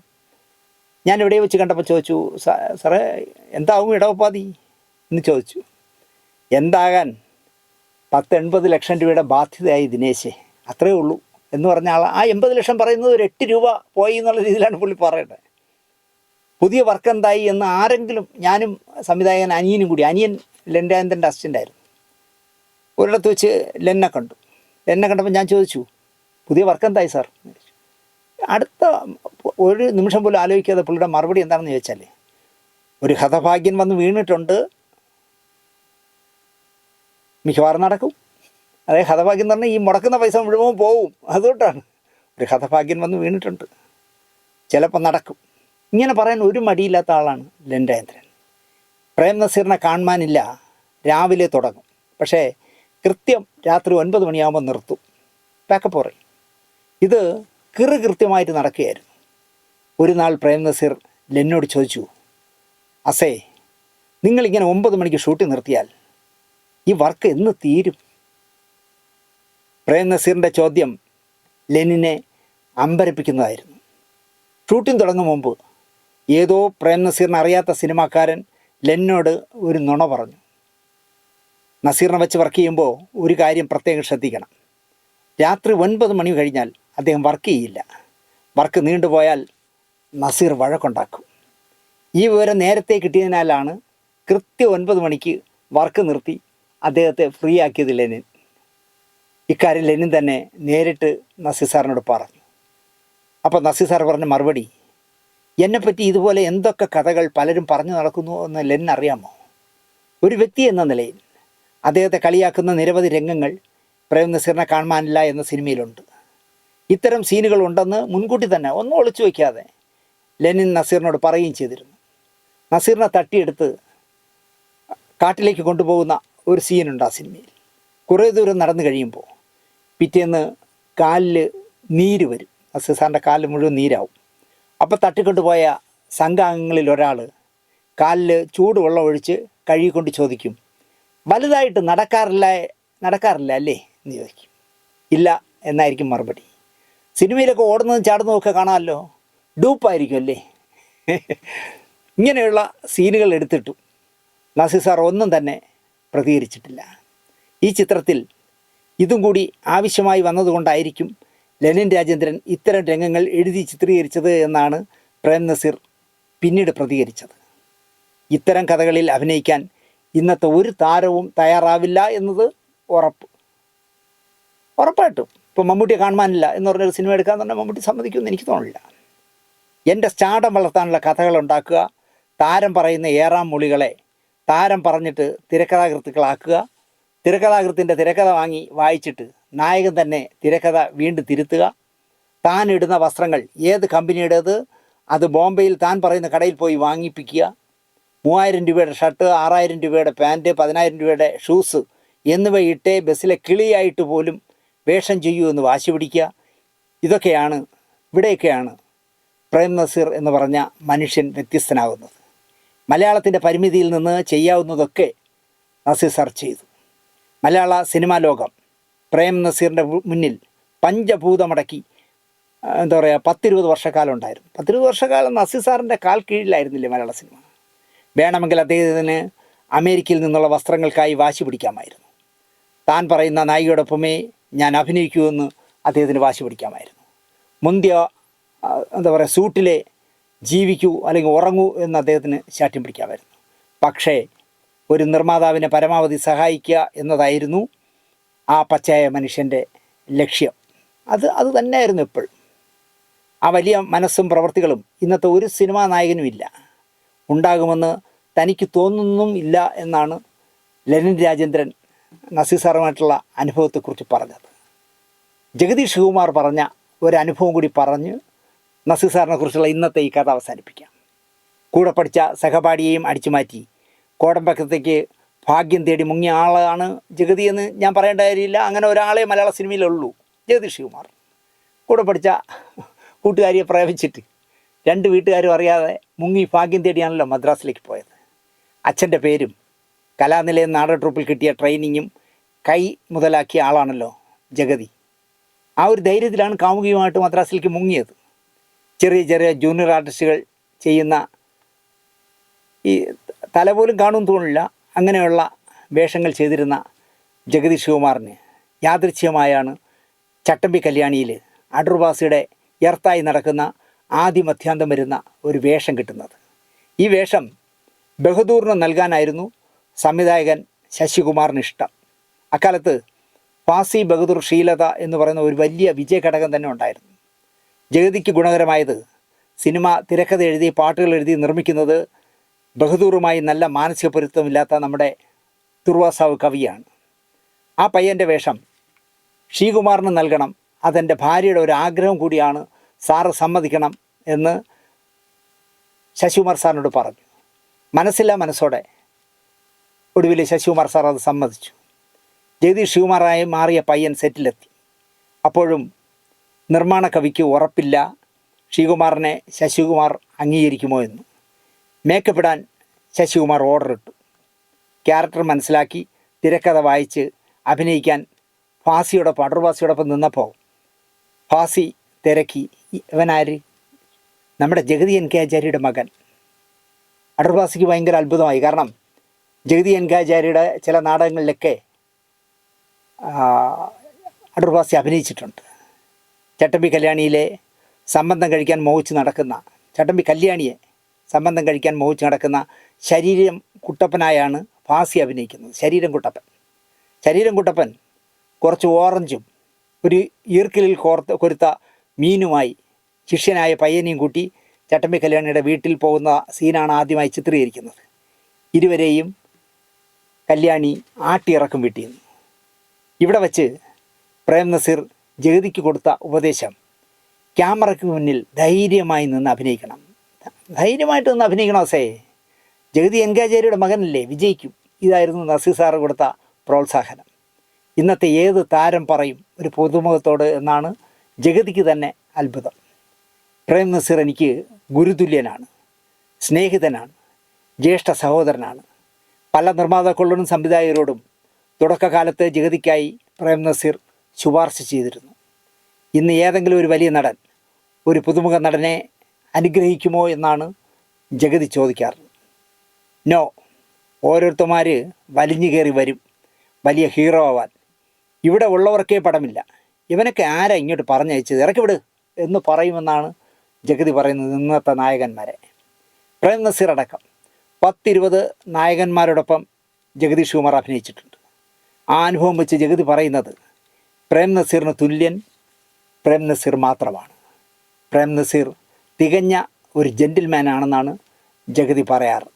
ഞാൻ ഇവിടെ വെച്ച് കണ്ടപ്പോൾ ചോദിച്ചു, സാറേ എന്താവും ഇടവപ്പാതി എന്ന് ചോദിച്ചു. എന്താകാൻ, 10-80 ലക്ഷം രൂപയുടെ ബാധ്യതയായി ദിനേശേ, അത്രയേ ഉള്ളൂ എന്ന് പറഞ്ഞ ആൾ ആ 80 ലക്ഷം പറയുന്നത് ഒരു 8 രൂപ പോയി എന്നുള്ള രീതിയിലാണ് പുള്ളി പറയേണ്ടത്. പുതിയ വർക്ക് എന്തായി എന്ന് ആരെങ്കിലും, ഞാനും സംവിധായകൻ അനിയനും കൂടി, അനിയൻ ലെനിൻ രാജേന്ദ്രൻ്റെ അസിസ്റ്റൻ്റായിരുന്നു, ഒരിടത്ത് വെച്ച് ലെനിനെ കണ്ടപ്പോൾ ഞാൻ ചോദിച്ചു, പുതിയ വർക്ക് എന്തായി സാർ? അടുത്ത ഒരു നിമിഷം പോലും ആലോചിക്കാതെ പുള്ളിയുടെ മറുപടി എന്താണെന്ന് ചോദിച്ചാൽ, ഒരു ഹതഭാഗ്യൻ വന്ന് വീണിട്ടുണ്ട്, മിക്കവാറും നടക്കും. അതായത് ഹതഭാഗ്യം എന്ന് പറഞ്ഞാൽ ഈ മുടക്കുന്ന പൈസ മുഴുവൻ പോവും, അതുകൊണ്ടാണ്. ഒരു ഹതഭാഗ്യൻ വന്ന് വീണിട്ടുണ്ട്, ചിലപ്പോൾ നടക്കും. ഇങ്ങനെ പറയാൻ ഒരു മടിയില്ലാത്ത ആളാണ് ലെനിൻ രാജേന്ദ്രൻ. പ്രേം നസീറിനെ കാണുവാനില്ല, രാവിലെ തുടങ്ങും, പക്ഷേ കൃത്യം രാത്രി 9 മണിയാകുമ്പോൾ നിർത്തും, പാക്കപ്പ് പറയും. ഇത് കൃത്യമായിട്ട് നടക്കുകയായിരുന്നു. ഒരു നാൾ പ്രേം നസീർ ലെനിനോട് ചോദിച്ചു, അസേ നിങ്ങളിങ്ങനെ 9 മണിക്ക് ഷൂട്ടിംഗ് നിർത്തിയാൽ ഈ വർക്ക് എന്ന് തീരും? പ്രേം നസീറിൻ്റെ ചോദ്യം ലെനിനെ അമ്പരപ്പിക്കുന്നതായിരുന്നു. ഷൂട്ടിംഗ് തുടങ്ങും മുമ്പ് ഏതോ പ്രേം നസീറിനെ അറിയാത്ത സിനിമാക്കാരൻ ലെനിനോട് ഒരു നുണ പറഞ്ഞു. നസീറിനെ വെച്ച് വർക്ക് ചെയ്യുമ്പോൾ ഒരു കാര്യം പ്രത്യേകം ശ്രദ്ധിക്കണം, രാത്രി 9 മണി കഴിഞ്ഞാൽ അദ്ദേഹം വർക്ക് ചെയ്യില്ല. വർക്ക് നീണ്ടുപോയാൽ നസീർ വഴക്കുണ്ടാക്കും. ഈ വിവരം നേരത്തെ കിട്ടിയതിനാലാണ് കൃത്യം 9 മണിക്ക് വർക്ക് നിർത്തി അദ്ദേഹത്തെ ഫ്രീ ആക്കിയത് ലെനിൻ. ഇക്കാര്യം ലെനിൻ തന്നെ നേരിട്ട് നസീർ സാറിനോട് പറഞ്ഞു. അപ്പോൾ നസീർ സാർ പറഞ്ഞ മറുപടി, എന്നെപ്പറ്റി ഇതുപോലെ എന്തൊക്കെ കഥകൾ പലരും പറഞ്ഞു നടക്കുന്നു എന്ന് ലെനിൻ അറിയാമോ? ഒരു വ്യക്തി എന്ന നിലയിൽ അദ്ദേഹത്തെ കളിയാക്കുന്ന നിരവധി രംഗങ്ങൾ പ്രേം നസീറിനെ കാണാനില്ല എന്ന സിനിമയിലുണ്ട്. ഇത്തരം സീനുകൾ ഉണ്ടെന്ന് മുൻകൂട്ടി തന്നെ ഒന്നും ഒളിച്ചു വയ്ക്കാതെ ലെനിൻ നസീറിനോട് പറയുകയും ചെയ്തിരുന്നു. നസീറിനെ തട്ടിയെടുത്ത് കാട്ടിലേക്ക് കൊണ്ടുപോകുന്ന ഒരു സീനുണ്ട് ആ സിനിമയിൽ. കുറേ ദൂരം നടന്നു കഴിയുമ്പോൾ പിറ്റേന്ന് കാലിൽ നീര് വരും, നസീർ സാറിൻ്റെ കാലിൽ മുഴുവൻ നീരാവും. അപ്പോൾ തട്ടിക്കൊണ്ടുപോയ സംഘാംഗങ്ങളിൽ ഒരാൾ കാലിൽ ചൂടുവെള്ളം ഒഴിച്ച് കഴുകിക്കൊണ്ട് ചോദിക്കും, വലുതായിട്ട് നടക്കാറില്ല അല്ലേ എന്ന് ചോദിക്കും. ഇല്ല എന്നായിരിക്കും മറുപടി. സിനിമയിലൊക്കെ ഓടുന്നതും ചാടുന്നതും ഒക്കെ കാണാമല്ലോ, ഡൂപ്പായിരിക്കും അല്ലേ? ഇങ്ങനെയുള്ള സീനുകൾ എടുത്തിട്ടും നസീർ സാർ ഒന്നും തന്നെ പ്രതികരിച്ചിട്ടില്ല. ഈ ചിത്രത്തിൽ ഇതും കൂടി ആവശ്യമായി വന്നതുകൊണ്ടായിരിക്കും ലെനിൻ രാജേന്ദ്രൻ ഇത്തരം രംഗങ്ങൾ എഴുതി ചിത്രീകരിച്ചത് എന്നാണ് പ്രേം നസീർ പിന്നീട് പ്രതികരിച്ചത്. ഇത്തരം കഥകളിൽ അഭിനയിക്കാൻ ഇന്നത്തെ ഒരു താരവും തയ്യാറാവില്ല എന്നത് ഉറപ്പായിട്ടും. ഇപ്പോൾ മമ്മൂട്ടിയെ കാണുവാനില്ല എന്ന് പറഞ്ഞൊരു സിനിമ എടുക്കാൻ തന്നെ മമ്മൂട്ടി സമ്മതിക്കുമെന്ന് എനിക്ക് തോന്നില്ല. എൻ്റെ സ്റ്റാർഡം വളർത്താനുള്ള കഥകളുണ്ടാക്കുക, താരം പറയുന്ന ഏറാം മൊഴികളെ താരം പറഞ്ഞിട്ട് തിരക്കഥാകൃത്തുക്കളാക്കുക, തിരക്കഥാകൃത്തിൻ്റെ തിരക്കഥ വാങ്ങി വായിച്ചിട്ട് നായകൻ തന്നെ തിരക്കഥ വീണ്ടും തിരുത്തുക, താൻ ഇടുന്ന വസ്ത്രങ്ങൾ ഏത് കമ്പനിയുടേത് അത് ബോംബെയിൽ താൻ പറയുന്ന കടയിൽ പോയി വാങ്ങിപ്പിക്കുക, 3000 രൂപയുടെ ഷർട്ട്, 6000 രൂപയുടെ പാൻറ്റ്, 10000 രൂപയുടെ ഷൂസ് എന്നിവ ഇട്ടേ ബസ്സിലെ കിളിയായിട്ട് പോലും വേഷം ചെയ്യൂ എന്ന് വാശി പിടിക്കുക. ഇവിടെയൊക്കെയാണ് പ്രേം നസീർ എന്ന് പറഞ്ഞ മനുഷ്യൻ വ്യത്യസ്തനാകുന്നത്. മലയാളത്തിൻ്റെ പരിമിതിയിൽ നിന്ന് ചെയ്യാവുന്നതൊക്കെ നസീർ സാർ ചെയ്തു. മലയാള സിനിമാ ലോകം പ്രേം നസീറിൻ്റെ മുന്നിൽ പഞ്ചഭൂതമടക്കി 10-20 വർഷക്കാലം ഉണ്ടായിരുന്നു. 10-20 വർഷക്കാലം നസീർ സാറിൻ്റെ കാൽ കീഴിലായിരുന്നില്ലേ മലയാള സിനിമ? വേണമെങ്കിൽ അദ്ദേഹത്തിന് അമേരിക്കയിൽ നിന്നുള്ള വസ്ത്രങ്ങൾക്കായി വാശി പിടിക്കാമായിരുന്നു. താൻ പറയുന്ന നായികയോടൊപ്പമേ ഞാൻ അഭിനയിക്കൂ എന്ന് അദ്ദേഹത്തിന് വാശി പിടിക്കാമായിരുന്നു. മുന്തിയ സൂട്ടിലെ ജീവിക്കൂ അല്ലെങ്കിൽ ഉറങ്ങൂ എന്ന് അദ്ദേഹത്തിന് ശാഠ്യം പിടിക്കാമായിരുന്നു. പക്ഷേ ഒരു നിർമ്മാതാവിനെ പരമാവധി സഹായിക്കുക എന്നതായിരുന്നു ആ പച്ചയായ മനുഷ്യൻ്റെ ലക്ഷ്യം. അത് തന്നെയായിരുന്നു എപ്പോഴും. ആ വലിയ മനസ്സും പ്രവൃത്തികളും ഇന്നത്തെ ഒരു സിനിമാ നായകനും ഇല്ല, ഉണ്ടാകുമെന്ന് തനിക്ക് തോന്നുന്നും ഇല്ല എന്നാണ് ലെനിൻ രാജേന്ദ്രൻ നസീർ സാറുമായിട്ടുള്ള അനുഭവത്തെക്കുറിച്ച് പറഞ്ഞത്. ജഗദീഷ് ശിവകുമാർ പറഞ്ഞ ഒരനുഭവം കൂടി പറഞ്ഞ് നസീർ സാറിനെ കുറിച്ചുള്ള ഇന്നത്തെ ഈ കഥ അവസാനിപ്പിക്കാം. കൂടെ പഠിച്ച സഹപാഠിയെയും അടിച്ചു മാറ്റി കോടമ്പക്കത്തേക്ക് ഭാഗ്യം തേടി മുങ്ങിയ ആളാണ് ജഗതി എന്ന് ഞാൻ പറയേണ്ട കാര്യമില്ല. അങ്ങനെ ഒരാളെ മലയാള സിനിമയിലുള്ളൂ, ജഗദീഷ് ശിവകുമാർ. കൂടെ പഠിച്ച കൂട്ടുകാരിയെ പ്രേമിച്ചിട്ട് 2 വീട്ടുകാരും അറിയാതെ മുങ്ങി ഭാഗ്യം തേടിയാണല്ലോ മദ്രാസിലേക്ക് പോയത്. അച്ഛൻ്റെ പേരും കലാനിലയം നാടക ട്രൂപ്പിൽ കിട്ടിയ ട്രെയിനിങ്ങും കൈ മുതലാക്കിയ ആളാണല്ലോ ജഗതി. ആ ഒരു ധൈര്യത്തിലാണ് കാമുകിയുമായിട്ട് മദ്രാസിലേക്ക് മുങ്ങിയത്. ചെറിയ ചെറിയ ജൂനിയർ ആർട്ടിസ്റ്റുകൾ ചെയ്യുന്ന ഈ തല പോലും കാണുമെന്ന് തോന്നില്ല അങ്ങനെയുള്ള വേഷങ്ങൾ ചെയ്തിരുന്ന ജഗദീഷ് ശിവകുമാറിന് യാദൃച്ഛികമായാണ് ചട്ടമ്പി കല്യാണിയിൽ അടൂർവാസിയുടെ എർത്തായി നടക്കുന്ന ആദ്യ മധ്യാന്തം വരുന്ന ഒരു വേഷം കിട്ടുന്നത്. ഈ വേഷം ബഹദൂറിന് നൽകാനായിരുന്നു സംവിധായകൻ ശശികുമാറിന് ഇഷ്ടം. അക്കാലത്ത് ഫാസി, ബഹദൂർ, ഷീലത എന്ന് പറയുന്ന ഒരു വലിയ വിജയഘടകം തന്നെ ഉണ്ടായിരുന്നു. ജഗതിക്ക് ഗുണകരമായത് സിനിമ തിരക്കഥ എഴുതി പാട്ടുകൾ എഴുതി നിർമ്മിക്കുന്നത് ബഹദൂറുമായി നല്ല മാനസിക പൊരുത്തമില്ലാത്ത നമ്മുടെ തുർവാസാവ് കവിയാണ്. ആ പയ്യൻ്റെ വേഷം ശ്രീകുമാറിന് നൽകണം, അതെൻ്റെ ഭാര്യയുടെ ഒരു ആഗ്രഹം കൂടിയാണ്, സാറ് സമ്മതിക്കണം എന്ന് ശശികുമാർ സാറിനോട് പറഞ്ഞു. മനസ്സോടെ ഒടുവിൽ ശശികുമാർ സാർ അത് സമ്മതിച്ചു. ജഗദീഷ് ശിവകുമാറായി മാറിയ പയ്യൻ സെറ്റിലെത്തി. അപ്പോഴും നിർമ്മാണ കവിക്ക് ഉറപ്പില്ല ശ്രീകുമാറിനെ ശശികുമാർ അംഗീകരിക്കുമോ എന്ന്. മേക്കപ്പ് ഇടാൻ ശശികുമാർ ഓർഡർ ഇട്ടു. ക്യാരക്ടർ മനസ്സിലാക്കി തിരക്കഥ വായിച്ച് അഭിനയിക്കാൻ അടൂർവാസിയോടൊപ്പം നിന്നപ്പോൾ ഫാസി തിരക്കി, ഇവനാര്? നമ്മുടെ ജഗതി എൻ കെ ആചാര്യയുടെ മകൻ. അടൂർവാസിക്ക് ഭയങ്കര അത്ഭുതമായി. കാരണം ജഗതി എൻ കെ ആചാര്യയുടെ ചില നാടകങ്ങളിലൊക്കെ അടൂർവാസി അഭിനയിച്ചിട്ടുണ്ട്. ചട്ടമ്പി കല്യാണിയിലെ സംബന്ധം കഴിക്കാൻ മോഹിച്ച് നടക്കുന്ന ശരീരം കുട്ടപ്പനായാണ് ഫാസി അഭിനയിക്കുന്നത്. ശരീരം കുട്ടപ്പൻ കുറച്ച് ഓറഞ്ചും ഒരു ഈർക്കിലിൽ കൊരുത്ത മീനുമായി ശിഷ്യനായ പയ്യനെയും കൂട്ടി ചട്ടമ്പി കല്യാണിയുടെ വീട്ടിൽ പോകുന്ന സീനാണ് ആദ്യമായി ചിത്രീകരിക്കുന്നത്. ഇരുവരെയും കല്യാണി ആട്ടിയിറക്കും വീട്ടിൽ നിന്ന്. ഇവിടെ വച്ച് പ്രേം നസീർ ജഗതിക്ക് കൊടുത്ത ഉപദേശം, ക്യാമറയ്ക്ക് മുന്നിൽ ധൈര്യമായി നിന്ന് അഭിനയിക്കണം. ധൈര്യമായിട്ട് നിന്ന് അഭിനയിക്കണം. ജഗതി എൻ കെ ആചാര്യയുടെ മകനല്ലേ, വിജയിക്കും. ഇതായിരുന്നു നസീർ സാറ് കൊടുത്ത പ്രോത്സാഹനം. ഇന്നത്തെ ഏത് താരം പറയും ഒരു പുതുമുഖത്തോട് എന്നാണ് ജഗതിക്ക് തന്നെ അത്ഭുതം. പ്രേം നസീർ എനിക്ക് ഗുരുതുല്യനാണ്, സ്നേഹിതനാണ്, ജ്യേഷ്ഠ സഹോദരനാണ്. പല നിർമ്മാതാക്കളോടും സംവിധായകരോടും തുടക്കകാലത്ത് ജഗതിക്കായി പ്രേം നസീർ ശുപാർശ ചെയ്തിരുന്നു. ഇന്ന് ഏതെങ്കിലും ഒരു വലിയ നടൻ ഒരു പുതുമുഖ നടനെ അനുഗ്രഹിക്കുമോ എന്നാണ് ജഗതി ചോദിക്കാറ്. നോ. ഓരോരുത്തന്മാർ വലിഞ്ഞു കയറി വരും വലിയ ഹീറോ ആവാൻ. ഇവിടെ ഉള്ളവർക്കേ പടമില്ല, ഇവനൊക്കെ ആരാ ഇങ്ങോട്ട് പറഞ്ഞയച്ചത്, ഇറക്കി വിട് എന്ന് പറയുമെന്നാണ് ജഗതി പറയുന്നത് ഇന്നത്തെ നായകന്മാരെ. പ്രേം നസീർ അടക്കം 10-20 നായകന്മാരോടൊപ്പം ജഗതി ശ്രീകുമാർ അഭിനയിച്ചിട്ടുണ്ട്. ആ അനുഭവം വെച്ച് ജഗതി പറയുന്നത് പ്രേം നസീറിന് തുല്യൻ പ്രേം നസീർ മാത്രമാണ്. പ്രേം നസീർ തികഞ്ഞ ഒരു ജെൻറ്റിൽമാൻ ആണെന്നാണ് ജഗതി പറയാറ്.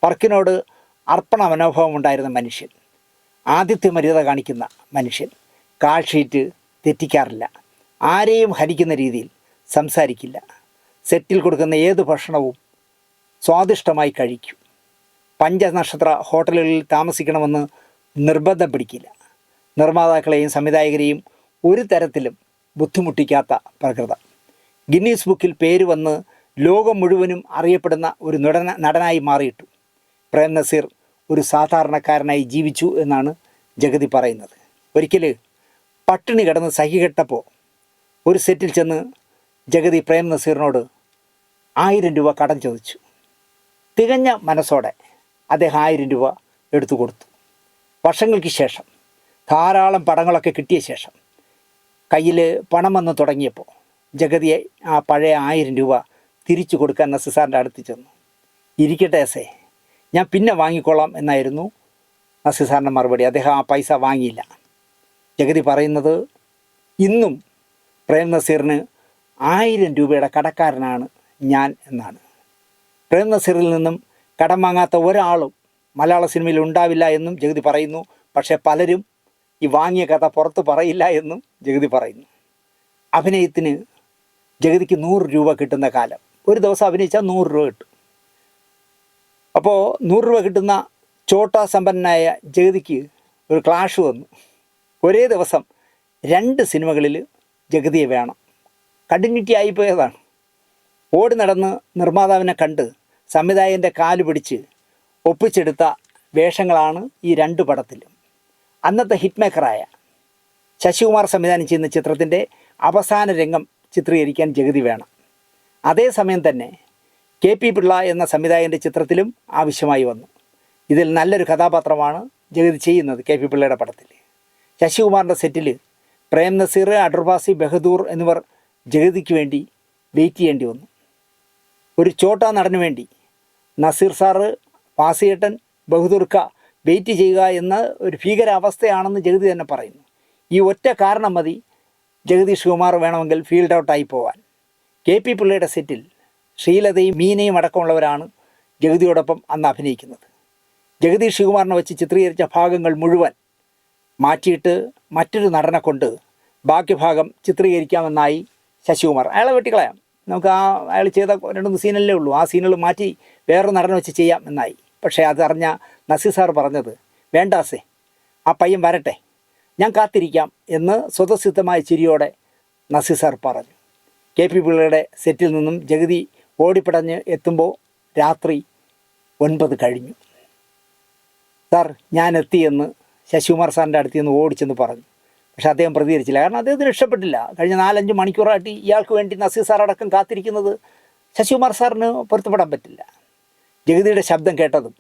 വർക്കിനോട് അർപ്പണ മനോഭാവം ഉണ്ടായിരുന്ന മനുഷ്യൻ, ആതിഥ്യ മര്യാദ കാണിക്കുന്ന മനുഷ്യൻ, കാൾ ഷീറ്റ് തെറ്റിക്കാറില്ല, ആരെയും ഹനിക്കുന്ന രീതിയിൽ സംസാരിക്കില്ല, സെറ്റിൽ കൊടുക്കുന്ന ഏത് ഭക്ഷണവും സ്വാദിഷ്ടമായി കഴിക്കും, പഞ്ചനക്ഷത്ര ഹോട്ടലുകളിൽ താമസിക്കണമെന്ന് നിർബന്ധം പിടിക്കില്ല, നിർമ്മാതാക്കളെയും സംവിധായകരെയും ഒരു തരത്തിലും ബുദ്ധിമുട്ടിക്കാത്ത പ്രകൃതം, ഗിന്നീസ് ബുക്കിൽ പേര് വന്ന് ലോകം മുഴുവനും അറിയപ്പെടുന്ന ഒരു നടനായി മാറിയിട്ടു. പ്രേം നസീർ ഒരു സാധാരണക്കാരനായി ജീവിച്ചു എന്നാണ് ജഗതി പറയുന്നത്. ഒരിക്കൽ പട്ടിണി കിടന്ന് സഹികെട്ടപ്പോൾ ഒരു സെറ്റിൽ ചെന്ന് ജഗതി പ്രേം നസീറിനോട് 1000 രൂപ കടം ചോദിച്ചു. തികഞ്ഞ മനസ്സോടെ അദ്ദേഹം 1000 രൂപ എടുത്തു കൊടുത്തു. വർഷങ്ങൾക്ക് ശേഷം ധാരാളം പടങ്ങളൊക്കെ കിട്ടിയ ശേഷം കയ്യിൽ പണം വന്ന് തുടങ്ങിയപ്പോൾ ജഗതിയെ ആ പഴയ 1000 രൂപ തിരിച്ചു കൊടുക്കാൻ നസീർ സാറിൻ്റെ അടുത്ത് ചെന്നു. ഇരിക്കട്ടെ എസേ, ഞാൻ പിന്നെ വാങ്ങിക്കൊള്ളാം എന്നായിരുന്നു നസീർ സാറിൻ്റെ മറുപടി. അദ്ദേഹം ആ പൈസ വാങ്ങിയില്ല. ജഗതി പറയുന്നത് ഇന്നും പ്രേം നസീറിന് 1000 രൂപയുടെ കടക്കാരനാണ് ഞാൻ എന്നാണ്. പ്രേം നസീറിൽ നിന്നും കടം വാങ്ങാത്ത ഒരാളും മലയാള സിനിമയിൽ ഉണ്ടാവില്ല എന്നും ജഗതി പറയുന്നു. പക്ഷേ പലരും ഈ വാങ്ങിയ കഥ പുറത്ത് പറയില്ല എന്നും ജഗതി പറയുന്നു. അഭിനയത്തിന് ജഗതിക്ക് 100 രൂപ കിട്ടുന്ന കാലം, ഒരു ദിവസം അഭിനയിച്ചാൽ 100 രൂപ കിട്ടും. അപ്പോൾ 100 രൂപ കിട്ടുന്ന ചോട്ടാ സമ്പന്നനായ ജഗതിക്ക് ഒരു ക്ലാഷ് വന്നു. ഒരേ ദിവസം 2 സിനിമകളിൽ ജഗതിയെ വേണം. കണ്ടിന്യൂറ്റി ആയിപ്പോയതാണ്. ഓടി നടന്ന് നിർമ്മാതാവിനെ കണ്ട് സംവിധായകൻ്റെ കാല് പിടിച്ച് ഒപ്പിച്ചെടുത്ത വേഷങ്ങളാണ് ഈ 2 പടത്തിലും. അന്നത്തെ ഹിറ്റ് മേക്കറായ ശശികുമാർ സംവിധാനം ചെയ്യുന്ന ചിത്രത്തിൻ്റെ അവസാന രംഗം ചിത്രീകരിക്കാൻ ജഗതി വേണം. അതേസമയം തന്നെ KP പിള്ള എന്ന സംവിധായകൻ്റെ ചിത്രത്തിലും ആവശ്യമായി വന്നു. ഇതിൽ നല്ലൊരു കഥാപാത്രമാണ് ജഗതി ചെയ്യുന്നത് KP പിള്ളയുടെ പടത്തിൽ. ശശികുമാറിൻ്റെ സെറ്റിൽ പ്രേം നസീർ, അടൂർവാസി, ബഹദൂർ എന്നിവർ ജഗതിക്ക് വേണ്ടി വെയിറ്റ് ചെയ്യേണ്ടി വന്നു. ഒരു ചോട്ടാ നടന് വേണ്ടി നസീർ സാറ്, വാസിയേട്ടൻ, ബഹദൂർക്ക വെയിറ്റ് ചെയ്യുക എന്ന ഒരു ഭീകരാവസ്ഥയാണെന്ന് ജഗതി തന്നെ പറയുന്നു. ഈ ഒറ്റ കാരണം മതി ജഗതി ശ്രീകുമാർ വേണമെങ്കിൽ ഫീൽഡ് ഔട്ടായി പോവാൻ. KP പിള്ളയുടെ സെറ്റിൽ ശ്രീലതയും മീനയും അടക്കമുള്ളവരാണ് ജഗതിയോടൊപ്പം അന്ന് അഭിനയിക്കുന്നത്. ജഗതി ശ്രീകുമാറിനെ വെച്ച് ചിത്രീകരിച്ച ഭാഗങ്ങൾ മുഴുവൻ മാറ്റിയിട്ട് മറ്റൊരു നടനെ കൊണ്ട് ബാക്കി ഭാഗം ചിത്രീകരിക്കാമെന്നായി ശശികുമാർ. അയാളെ വെട്ടിക്കളയാം, നമുക്ക് അയാൾ ചെയ്ത 2-3 സീനല്ലേ ഉള്ളൂ, ആ സീനുകൾ മാറ്റി വേറൊരു നടനെ വെച്ച് ചെയ്യാം എന്നായി. പക്ഷേ അതറിഞ്ഞ നസീർ സാർ പറഞ്ഞത് വേണ്ടാസേ, ആ പയ്യൻ വരട്ടെ, ഞാൻ കാത്തിരിക്കാം എന്ന് സ്വതസിദ്ധമായ ചിരിയോടെ നസീർ സാർ പറഞ്ഞു. KP പിള്ളയുടെ സെറ്റിൽ നിന്നും ജഗതി ഓടിപ്പടഞ്ഞ് എത്തുമ്പോൾ രാത്രി 9 കഴിഞ്ഞു. സാർ ഞാൻ എത്തിയെന്ന് ശശികുമാർ സാറിൻ്റെ അടുത്ത് നിന്ന് ഓടിച്ചെന്ന് പറഞ്ഞു. പക്ഷെ അദ്ദേഹം പ്രതികരിച്ചില്ല. കാരണം അദ്ദേഹത്തിന് ഇഷ്ടപ്പെട്ടില്ല. കഴിഞ്ഞ 4-5 മണിക്കൂറായിട്ട് ഇയാൾക്ക് വേണ്ടി നസീർ സാർ അടക്കം കാത്തിരിക്കുന്നത് ശശികുമാർ സാറിന് പൊരുത്തപ്പെടാൻ പറ്റില്ല. ജഗതിയുടെ ശബ്ദം കേട്ടതും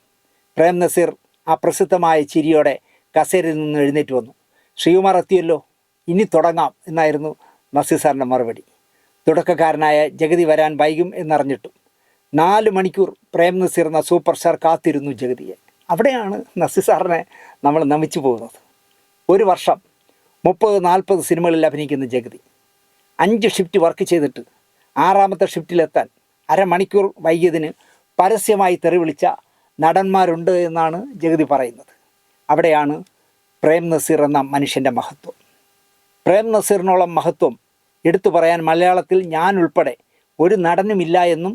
പ്രേം നസീർ ആ പ്രസിദ്ധമായ ചിരിയോടെ കസേരയിൽ നിന്ന് എഴുന്നേറ്റ് വന്നു. ശ്രീകുമാർ എത്തിയല്ലോ, ഇനി തുടങ്ങാം എന്നായിരുന്നു നസീർ സാറിൻ്റെ മറുപടി. തുടക്കക്കാരനായ ജഗതി വരാൻ വൈകും എന്നറിഞ്ഞിട്ടും 4 മണിക്കൂർ പ്രേം നസീർ എന്ന സൂപ്പർ സ്റ്റാർ കാത്തിരുന്നു ജഗതിയെ. അവിടെയാണ് നസീർ സാറിനെ നമ്മൾ നമിച്ചു പോകുന്നത്. ഒരു വർഷം 30-40 സിനിമകളിൽ അഭിനയിക്കുന്ന ജഗതി 5 ഷിഫ്റ്റ് വർക്ക് ചെയ്തിട്ട് 6ാമത്തെ ഷിഫ്റ്റിലെത്താൻ അരമണിക്കൂർ വൈകിയതിന് പരസ്യമായി തെറി വിളിച്ച നടന്മാരുണ്ട് എന്നാണ് ജഗതി പറയുന്നത്. അവിടെയാണ് പ്രേം നസീർ എന്ന മനുഷ്യൻ്റെ മഹത്വം. പ്രേം നസീറിനോളം മഹത്വം എടുത്തു പറയാൻ മലയാളത്തിൽ ഞാൻ ഉൾപ്പെടെ ഒരു നടനുമില്ല എന്നും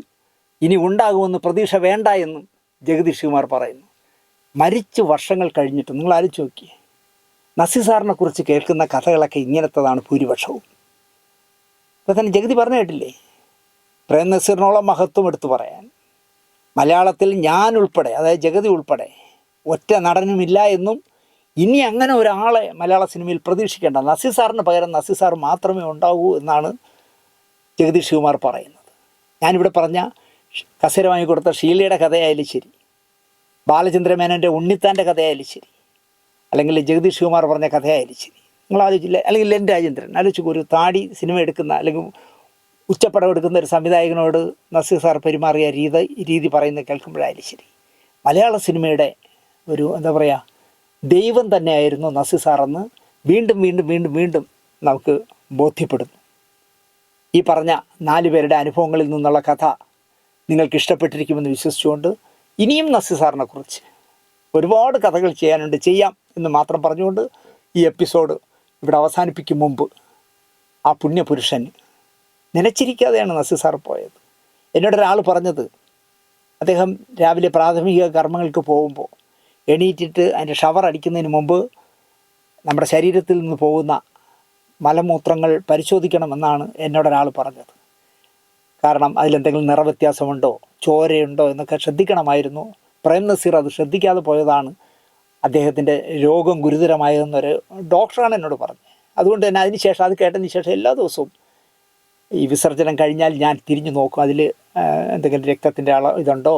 ഇനി ഉണ്ടാകുമെന്ന് പ്രതീക്ഷ വേണ്ട എന്നും ജഗതി ശ്രീകുമാർ പറയുന്നു. മരിച്ച് വർഷങ്ങൾ കഴിഞ്ഞിട്ട് നിങ്ങൾ ആലോചിച്ച് നോക്കിയേ, നസീർ സാറിനെ കുറിച്ച് കേൾക്കുന്ന കഥകളൊക്കെ ഇങ്ങനത്തതാണ് ഭൂരിപക്ഷവും. അപ്പോൾ തന്നെ ജഗതി പറഞ്ഞു കേട്ടില്ലേ, പ്രേം നസീറിനോളം മഹത്വം എടുത്തു പറയാൻ മലയാളത്തിൽ ഞാൻ ഉൾപ്പെടെ, അതായത് ജഗതി ഉൾപ്പെടെ ഒറ്റ നടനുമില്ല എന്നും ഇനി അങ്ങനെ ഒരാളെ മലയാള സിനിമയിൽ പ്രതീക്ഷിക്കേണ്ട, നസീർ സാറിന് പകരം നസീർ സാർ മാത്രമേ ഉണ്ടാവൂ എന്നാണ് ജഗതി ശ്രീകുമാർ പറയുന്നത്. ഞാനിവിടെ പറഞ്ഞ കസേര വാങ്ങിക്കൊടുത്ത ഷീലയുടെ കഥയായാലും ശരി, ബാലചന്ദ്രമേനൻ്റെ ഉണ്ണിത്താൻ്റെ കഥയായാലും ശരി, അല്ലെങ്കിൽ ജഗതി ശ്രീകുമാർ പറഞ്ഞ കഥയായാലും ശരി, നിങ്ങൾ ആലോചിച്ചില്ല, അല്ലെങ്കിൽ എൻ രാജേന്ദ്രൻ ആലോചിച്ചു, ഒരു താടി സിനിമ എടുക്കുന്ന അല്ലെങ്കിൽ ഉച്ചപ്പടം ഒരു സംവിധായകനോട് നസീർ സാർ പെരുമാറിയ രീതി പറയുന്നത് കേൾക്കുമ്പോഴായാലും ശരി, മലയാള സിനിമയുടെ ഒരു എന്താ പറയുക ദൈവം തന്നെയായിരുന്നു നസീർ സാറെന്ന് വീണ്ടും വീണ്ടും വീണ്ടും വീണ്ടും നമുക്ക് ബോധ്യപ്പെടുന്നു. ഈ പറഞ്ഞ 4 പേരുടെ അനുഭവങ്ങളിൽ നിന്നുള്ള കഥ നിങ്ങൾക്ക് ഇഷ്ടപ്പെട്ടിരിക്കുമെന്ന് വിശ്വസിച്ചുകൊണ്ട് ഇനിയും നസീർ സാറിനെ കുറിച്ച് ഒരുപാട് കഥകൾ ചെയ്യാം എന്ന് മാത്രം പറഞ്ഞുകൊണ്ട് ഈ എപ്പിസോഡ് ഇവിടെ അവസാനിപ്പിക്കും മുമ്പ് ആ പുണ്യപുരുഷൻ നനച്ചിരിക്കാതെയാണ് നസീർ സാർ പോയത്. എന്നോടൊരാൾ പറഞ്ഞത്, അദ്ദേഹം രാവിലെ പ്രാഥമിക കർമ്മങ്ങൾക്ക് പോകുമ്പോൾ എണീറ്റിട്ട് അതിൻ്റെ ഷവർ അടിക്കുന്നതിന് മുമ്പ് നമ്മുടെ ശരീരത്തിൽ നിന്ന് പോകുന്ന മലമൂത്രങ്ങൾ പരിശോധിക്കണമെന്നാണ് എന്നോടൊരാൾ പറഞ്ഞത്. കാരണം അതിലെന്തെങ്കിലും നിറവ്യത്യാസമുണ്ടോ, ചോരയുണ്ടോ എന്നൊക്കെ ശ്രദ്ധിക്കണമായിരുന്നു. പ്രേം നസീർ അത് ശ്രദ്ധിക്കാതെ പോയതാണ് അദ്ദേഹത്തിൻ്റെ രോഗം ഗുരുതരമായതെന്നൊരു ഡോക്ടറാണ് എന്നോട് പറഞ്ഞത്. അതുകൊണ്ട് തന്നെ അതിനുശേഷം അത് കേട്ടതിന് ശേഷം എല്ലാ ദിവസവും ഈ വിസർജനം കഴിഞ്ഞാൽ ഞാൻ തിരിഞ്ഞു നോക്കും, അതിൽ എന്തെങ്കിലും രക്തത്തിൻ്റെ ഇതുണ്ടോ,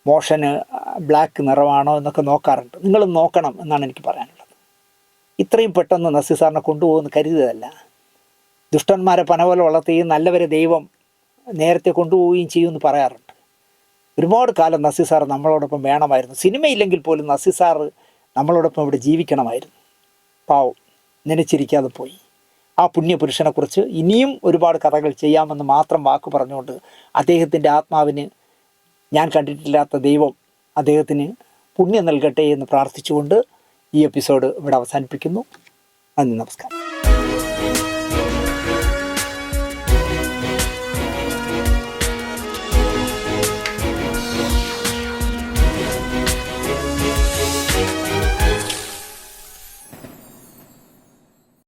മോഷന് ബ്ലാക്ക് നിറമാണോ എന്നൊക്കെ നോക്കാറുണ്ട്. നിങ്ങളും നോക്കണം എന്നാണ് എനിക്ക് പറയാനുള്ളത്. ഇത്രയും പെട്ടെന്ന് നസീർ സാറിനെ കൊണ്ടുപോകുമെന്ന് കരുതിയതല്ല. ദുഷ്ടന്മാരെ പന പോലെ വളർത്തുകയും നല്ലവരെ ദൈവം നേരത്തെ കൊണ്ടുപോവുകയും ചെയ്യുമെന്ന് പറയാറുണ്ട്. ഒരുപാട് കാലം നസീർ സാർ നമ്മളോടൊപ്പം വേണമായിരുന്നു. സിനിമയില്ലെങ്കിൽ പോലും നസീർ സാർ നമ്മളോടൊപ്പം ഇവിടെ ജീവിക്കണമായിരുന്നു. പാവം നനച്ചിരിക്കാതെ പോയി. ആ പുണ്യപുരുഷനെക്കുറിച്ച് ഇനിയും ഒരുപാട് കഥകൾ ചെയ്യാമെന്ന് മാത്രം വാക്ക് പറഞ്ഞുകൊണ്ട് അദ്ദേഹത്തിൻ്റെ ആത്മാവിന് ഞാൻ കണ്ടിട്ടില്ലാത്ത ദൈവം അദ്ദേഹത്തിന് പുണ്യം നൽകട്ടെ എന്ന് പ്രാർത്ഥിച്ചുകൊണ്ട് ഈ എപ്പിസോഡ് ഇവിടെ അവസാനിപ്പിക്കുന്നു. നന്ദി, നമസ്കാരം.